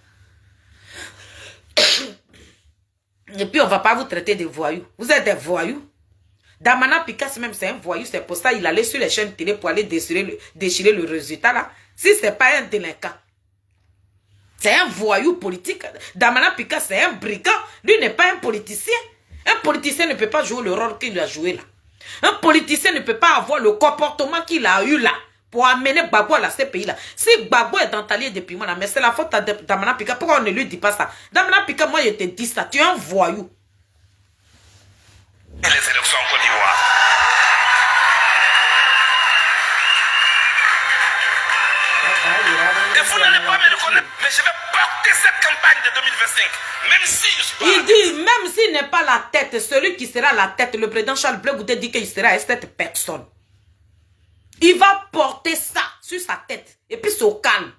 Et puis on ne va pas vous traiter de voyous. Vous êtes des voyous. Damana Picasso même c'est un voyou, c'est pour ça qu'il allait sur les chaînes télé pour aller déchirer le résultat là. Si ce n'est pas un délinquant. C'est un voyou politique. Damana Picasso c'est un brigand. Lui n'est pas un politicien. Un politicien ne peut pas jouer le rôle qu'il a joué là. Un politicien ne peut pas avoir le comportement qu'il a eu là pour amener Gbagbo à ces pays là. Si Gbagbo est dans ta ligne depuis moi là, mais c'est la faute de Damana Picasso. Pourquoi on ne lui dit pas ça? Damana Picasso, moi je te dis ça, tu es un voyou. Les élections en Côte d'Ivoire. Et vous n'allez pas me reconnaître, mais je vais porter cette campagne de 2025. Même si je suis pas. Il dit, même s'il n'est pas la tête, celui qui sera la tête, le président Charles Blé Goudé dit qu'il sera cette personne. Il va porter ça sur sa tête. Et puis c'est au calme.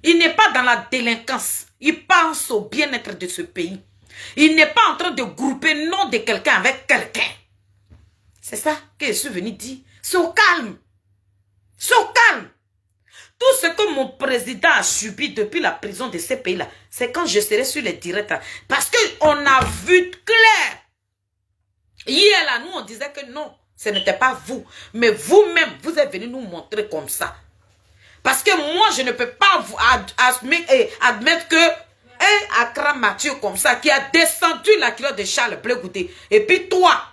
Il n'est pas dans la délinquance. Il pense au bien-être de ce pays. Il n'est pas en train de grouper le nom de quelqu'un avec quelqu'un. C'est ça que je suis venu dire. C'est au calme. C'est au calme. Tout ce que mon président a subi depuis la prison de ces pays-là, c'est quand je serai sur les directs. Parce qu'on a vu clair. Hier, là, nous, on disait que non, ce n'était pas vous. Mais vous-même, vous êtes venu nous montrer comme ça. Parce que moi, je ne peux pas vous admettre que un Accra Mathieu comme ça, qui a descendu la culotte de Charles Blé Goudé. Et puis toi,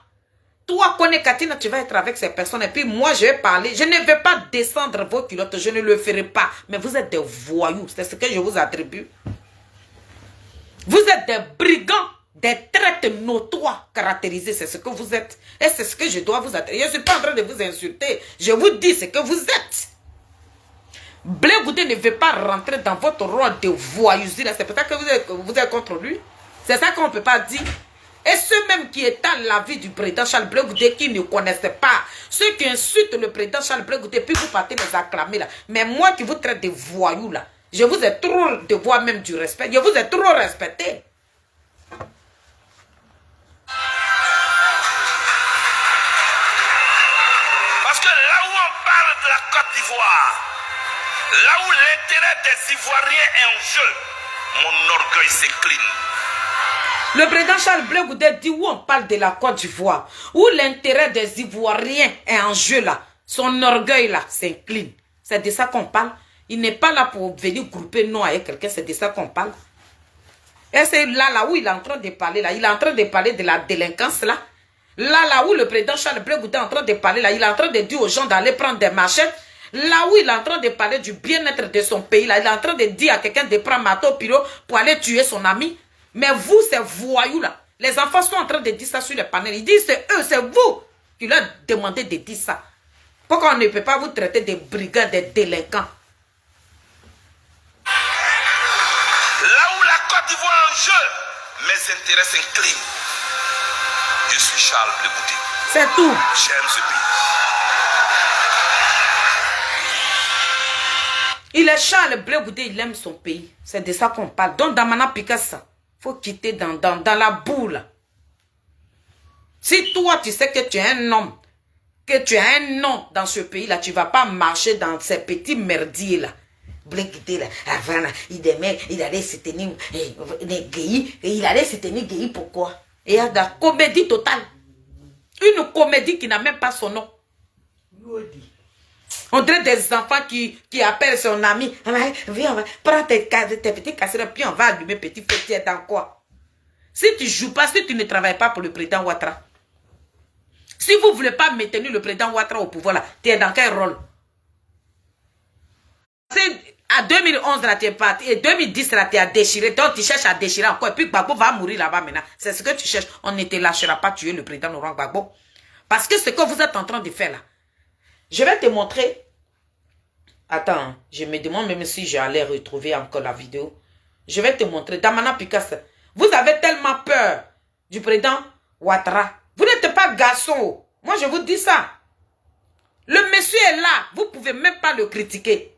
Kone Katina, tu vas être avec ces personnes. Et puis moi, je vais parler. Je ne vais pas descendre vos culottes. Je ne le ferai pas. Mais vous êtes des voyous. C'est ce que je vous attribue. Vous êtes des brigands, des traites notoires caractérisés. C'est ce que vous êtes. Et c'est ce que je dois vous attribuer. Je ne suis pas en train de vous insulter. Je vous dis ce que vous êtes. Blé Goudé ne veut pas rentrer dans votre rôle de voyousie. C'est pour ça que vous êtes contre lui. C'est ça qu'on ne peut pas dire. Et ceux même qui étalent la vie du président Charles Blé Goudé, qui ne connaissent pas, ceux qui insultent le président Charles Blé Goudé, puis vous partez les acclamer là. Mais moi qui vous traite de voyous là, je vous ai trop devoir même du respect. Je vous ai trop respecté. Parce que là où on parle de la Côte d'Ivoire, là où l'intérêt des Ivoiriens est en jeu, mon orgueil s'incline. Le président Charles Blé Goudé dit où on parle de la Côte d'Ivoire, où l'intérêt des Ivoiriens est en jeu là, son orgueil là s'incline. C'est de ça qu'on parle. Il n'est pas là pour venir grouper non avec quelqu'un, c'est de ça qu'on parle. Et c'est là où il est en train de parler là, il est en train de parler de la délinquance là. Là où le président Charles Blé Goudé est en train de parler là, il est en train de dire aux gens d'aller prendre des machettes. Là où il est en train de parler du bien-être de son pays là, il est en train de dire à quelqu'un de prendre marteau pilot pour aller tuer son ami. Mais vous, ces voyous là, les enfants sont en train de dire ça sur les panels. Ils disent c'est eux, c'est vous qui leur demandez de dire ça. Pourquoi on ne peut pas vous traiter de brigands, de délinquants? Là où la Côte d'Ivoire est en jeu, mes intérêts s'inclinent. Je suis Charles Blé Goudé. C'est tout. J'aime ce pays. Il est Charles Blé Goudé, il aime son pays. C'est de ça qu'on parle. Donc Damana Picasso, il faut quitter dans la boule. Si toi, tu sais que tu es un homme, que tu as un nom dans ce pays-là, tu ne vas pas marcher dans ces petits merdiers-là. Blé Goudé, là, avant, là, il allait se tenir gay. Il allait se tenir gay, pourquoi? Et il y a de la comédie totale. Une comédie qui n'a même pas son nom. On dirait des enfants qui appellent son ami. Viens, on va prendre tes petits casseroles, puis on va allumer petit feu. Tu es dans quoi? Si tu ne joues pas, si tu ne travailles pas pour le président Ouattara, si vous ne voulez pas maintenir le président Ouattara au pouvoir, là, tu es dans quel rôle? À 2011, là, tu es parti. Et 2010, là, tu as déchiré. Donc, tu cherches à déchirer encore. Et puis, Gbagbo va mourir là-bas maintenant. C'est ce que tu cherches. On ne te lâchera pas tuer le président Laurent Gbagbo. Parce que ce que vous êtes en train de faire là, je vais te montrer. Attends, je me demande même si j'allais retrouver encore la vidéo. Je vais te montrer. Damana Picasso, vous avez tellement peur du président Ouattara. Vous n'êtes pas garçon. Moi, je vous dis ça. Le monsieur est là. Vous ne pouvez même pas le critiquer.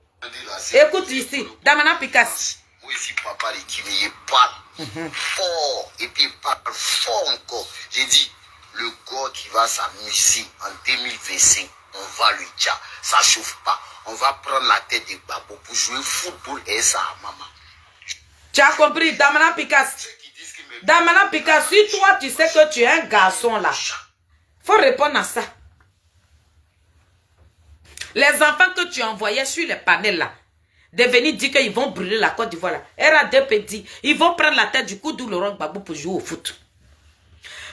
Écoute ici, Damana Picasso. Moi ici, papa, qui me parle fort. Et puis, il parle fort encore. J'ai dit, le gars qui va s'amuser en 2025, on va lui dire, ça chauffe pas. On va prendre la tête de Gbagbo pour jouer au football et ça, maman. Tu as compris, Damana Picasso? Damana Picasso, si toi tu sais que tu es un garçon là, faut répondre à ça. Les enfants que tu envoyais sur les panels là, de venir dire qu'ils vont brûler la Côte d'Ivoire là, RADP dit, ils vont prendre la tête du coup de Laurent Gbagbo pour jouer au foot.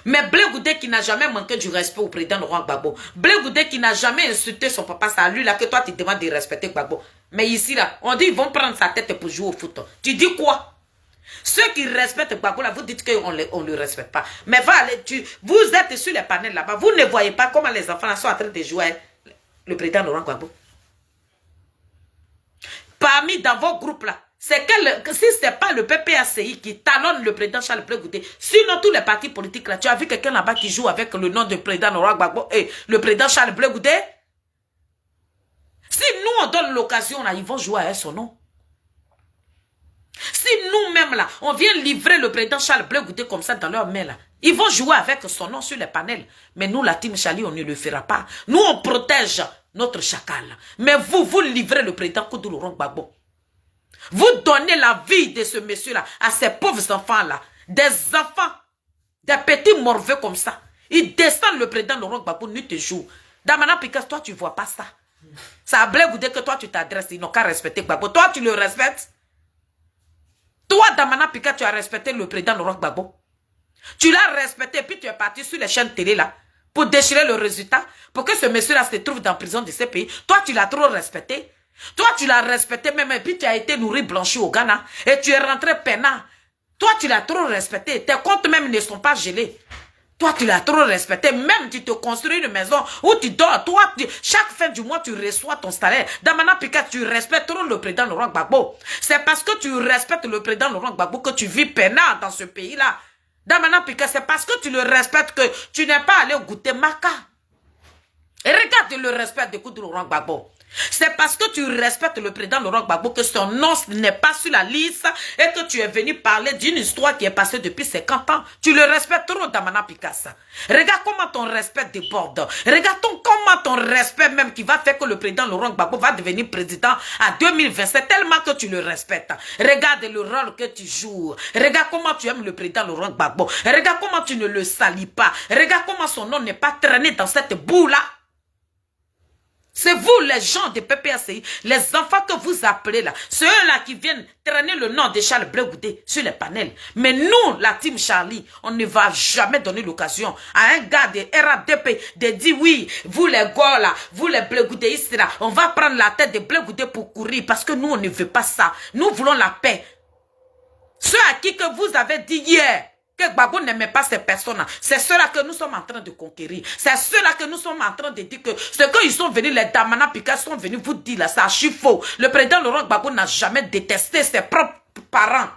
Mais Blé Goudé qui n'a jamais manqué du respect au président Laurent Gbagbo. Blé Goudé qui n'a jamais insulté son papa, c'est à lui là que toi tu demandes de respecter Gbagbo. Mais ici là, on dit ils vont prendre sa tête pour jouer au foot. Tu dis quoi? Ceux qui respectent Gbagbo là, vous dites qu'on ne le respecte pas. Mais vous êtes sur les panels là-bas, vous ne voyez pas comment les enfants là sont en train de jouer le président Laurent Gbagbo. Parmi dans vos groupes là, c'est que si ce n'est pas le PPACI qui talonne le président Charles Blé Goudé, sinon tous les partis politiques là, tu as vu quelqu'un là-bas qui joue avec le nom du président Laurent Gbagbo et le président Charles Blé Goudé? Si nous on donne l'occasion là, ils vont jouer à son nom. Si nous-mêmes là, on vient livrer le président Charles Blé Goudé comme ça dans leurs mains là, ils vont jouer avec son nom sur les panels. Mais nous, la team Charlie, on ne le fera pas. Nous, on protège notre chacal. Mais vous livrez le président Koudou Laurent Gbagbo. Vous donnez la vie de ce monsieur-là à ces pauvres enfants-là. Des enfants, des petits morveux comme ça. Ils descendent le président Laurent Gbagbo nuit et jour. Damana Picasso, toi, tu ne vois pas ça. Ça a Blé Goudé que toi, tu t'adresses. Ils n'ont qu'à respecter Gbagbo. Toi, tu le respectes. Toi, Damana Picasso, tu as respecté le président Laurent Gbagbo. Tu l'as respecté, puis tu es parti sur les chaînes télé là, pour déchirer le résultat, pour que ce monsieur-là se trouve dans la prison de ces pays. Toi, tu l'as trop respecté. Toi, tu l'as respecté même, et puis tu as été nourri, blanchi au Ghana, et tu es rentré peinard. Toi, tu l'as trop respecté. Tes comptes même ne sont pas gelés. Toi, tu l'as trop respecté. Même tu te construis une maison où tu dors. Toi, chaque fin du mois, tu reçois ton salaire. Damana Picasso, tu respectes trop le président Laurent Gbagbo. C'est parce que tu respectes le président Laurent Gbagbo que tu vis peinard dans ce pays-là. Damana Picasso, c'est parce que tu le respectes que tu n'es pas allé goûter Maca. Et regarde le respect de Koudou Laurent Gbagbo. C'est parce que tu respectes le président Laurent Gbagbo que son nom n'est pas sur la liste et que tu es venu parler d'une histoire qui est passée depuis 50 ans. Tu le respectes trop, Damana Picasso. Regarde comment ton respect déborde. Regarde comment ton respect même qui va faire que le président Laurent Gbagbo va devenir président à 2027 tellement que tu le respectes. Regarde le rôle que tu joues. Regarde comment tu aimes le président Laurent Gbagbo. Regarde comment tu ne le salis pas. Regarde comment son nom n'est pas traîné dans cette boue-là. C'est vous, les gens de PPACI, les enfants que vous appelez là, ceux-là qui viennent traîner le nom de Charles Blé Goudé sur les panels. Mais nous, la team Charlie, on ne va jamais donner l'occasion à un gars de RADP de dire oui, vous les gars là, vous les Blé Goudéistes là, on va prendre la tête de Blé Goudé pour courir parce que nous, on ne veut pas ça. Nous voulons la paix. Ceux à qui que vous avez dit hier, que Gbagbo n'aimait pas ces personnes-là. C'est ceux-là que nous sommes en train de conquérir. C'est ceux-là que nous sommes en train de dire que ce qu'ils sont venus, les Damana Picasso sont venus vous dire là, c'est archi faux. Le président Laurent Gbagbo n'a jamais détesté ses propres parents.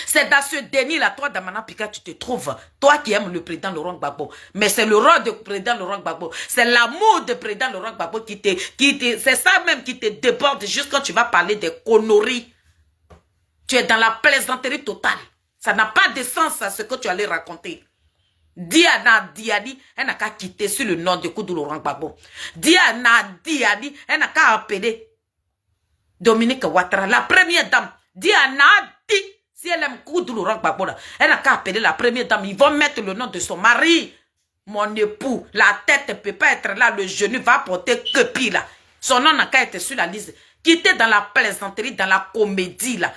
C'est dans ce déni-là, toi, Damana Picasso, tu te trouves. Toi qui aimes le président Laurent Gbagbo. Mais c'est le rôle du président Laurent Gbagbo. C'est l'amour du président Laurent Gbagbo c'est ça même qui te déborde juste quand tu vas parler des conneries. Tu es dans la plaisanterie totale. Ça n'a pas de sens à ce que tu allais raconter. Diana Diani, elle n'a qu'à quitter sur le nom de Koudou Laurent Gbagbo. Diana Diani, elle n'a qu'à appeler Dominique Ouattara, la première dame. Diana dit, si elle aime Koudou Laurent Gbagbo, elle n'a qu'à appeler la première dame. Ils vont mettre le nom de son mari. Mon époux, la tête ne peut pas être là, le genou va porter que pire là. Son nom n'a qu'à être sur la liste. Qui était dans la plaisanterie, dans la comédie, là.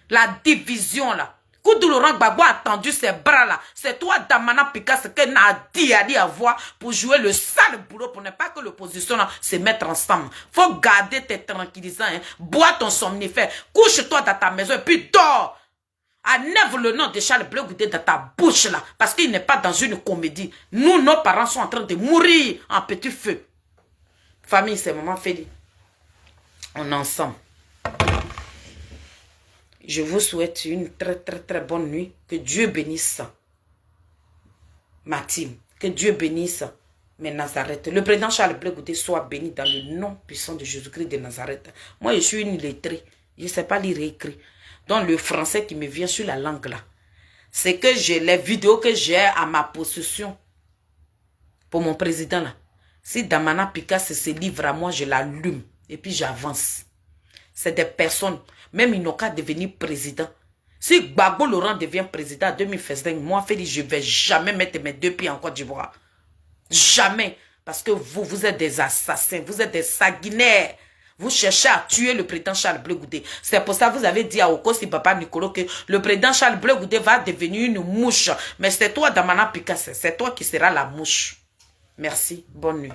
La division, là. Koudou Laurent Gbagbo a tendu ses bras, là. C'est toi, Damana Picasso, que Nadi a dit à voir pour jouer le sale boulot, pour ne pas que l'opposition, là, se mette ensemble. Faut garder tes tranquillisants, hein. Bois ton somnifère. Couche-toi dans ta maison et puis dors. Enlève le nom de Charles Blé Goudé dans ta bouche, là. Parce qu'il n'est pas dans une comédie. Nous, nos parents sont en train de mourir en petit feu. Famille, c'est maman Félix. On est ensemble. Je vous souhaite une très bonne nuit. Que Dieu bénisse ma team. Que Dieu bénisse mes Nazareth. Le président Charles Blé Goudé soit béni dans le nom puissant de Jésus-Christ de Nazareth. Moi, je suis une lettrée. Je ne sais pas lire et écrire. Donc, le français qui me vient sur la langue là, c'est que j'ai les vidéos que j'ai à ma possession pour mon président là. Si Damana Picasso se livre à moi, je l'allume et puis j'avance. C'est des personnes, même ils n'ont qu'à devenir président. Si Gbagbo Laurent devient président en 2025, moi, Félix, je ne vais jamais mettre mes 2 pieds en Côte d'Ivoire. Jamais. Parce que vous êtes des assassins, vous êtes des sanguinaires. Vous cherchez à tuer le président Charles Blé Goudé. C'est pour ça que vous avez dit à Okosi Papa Nicolo que le président Charles Blé Goudé va devenir une mouche. Mais c'est toi, Damana Picasso, c'est toi qui seras la mouche. Merci. Bonne nuit.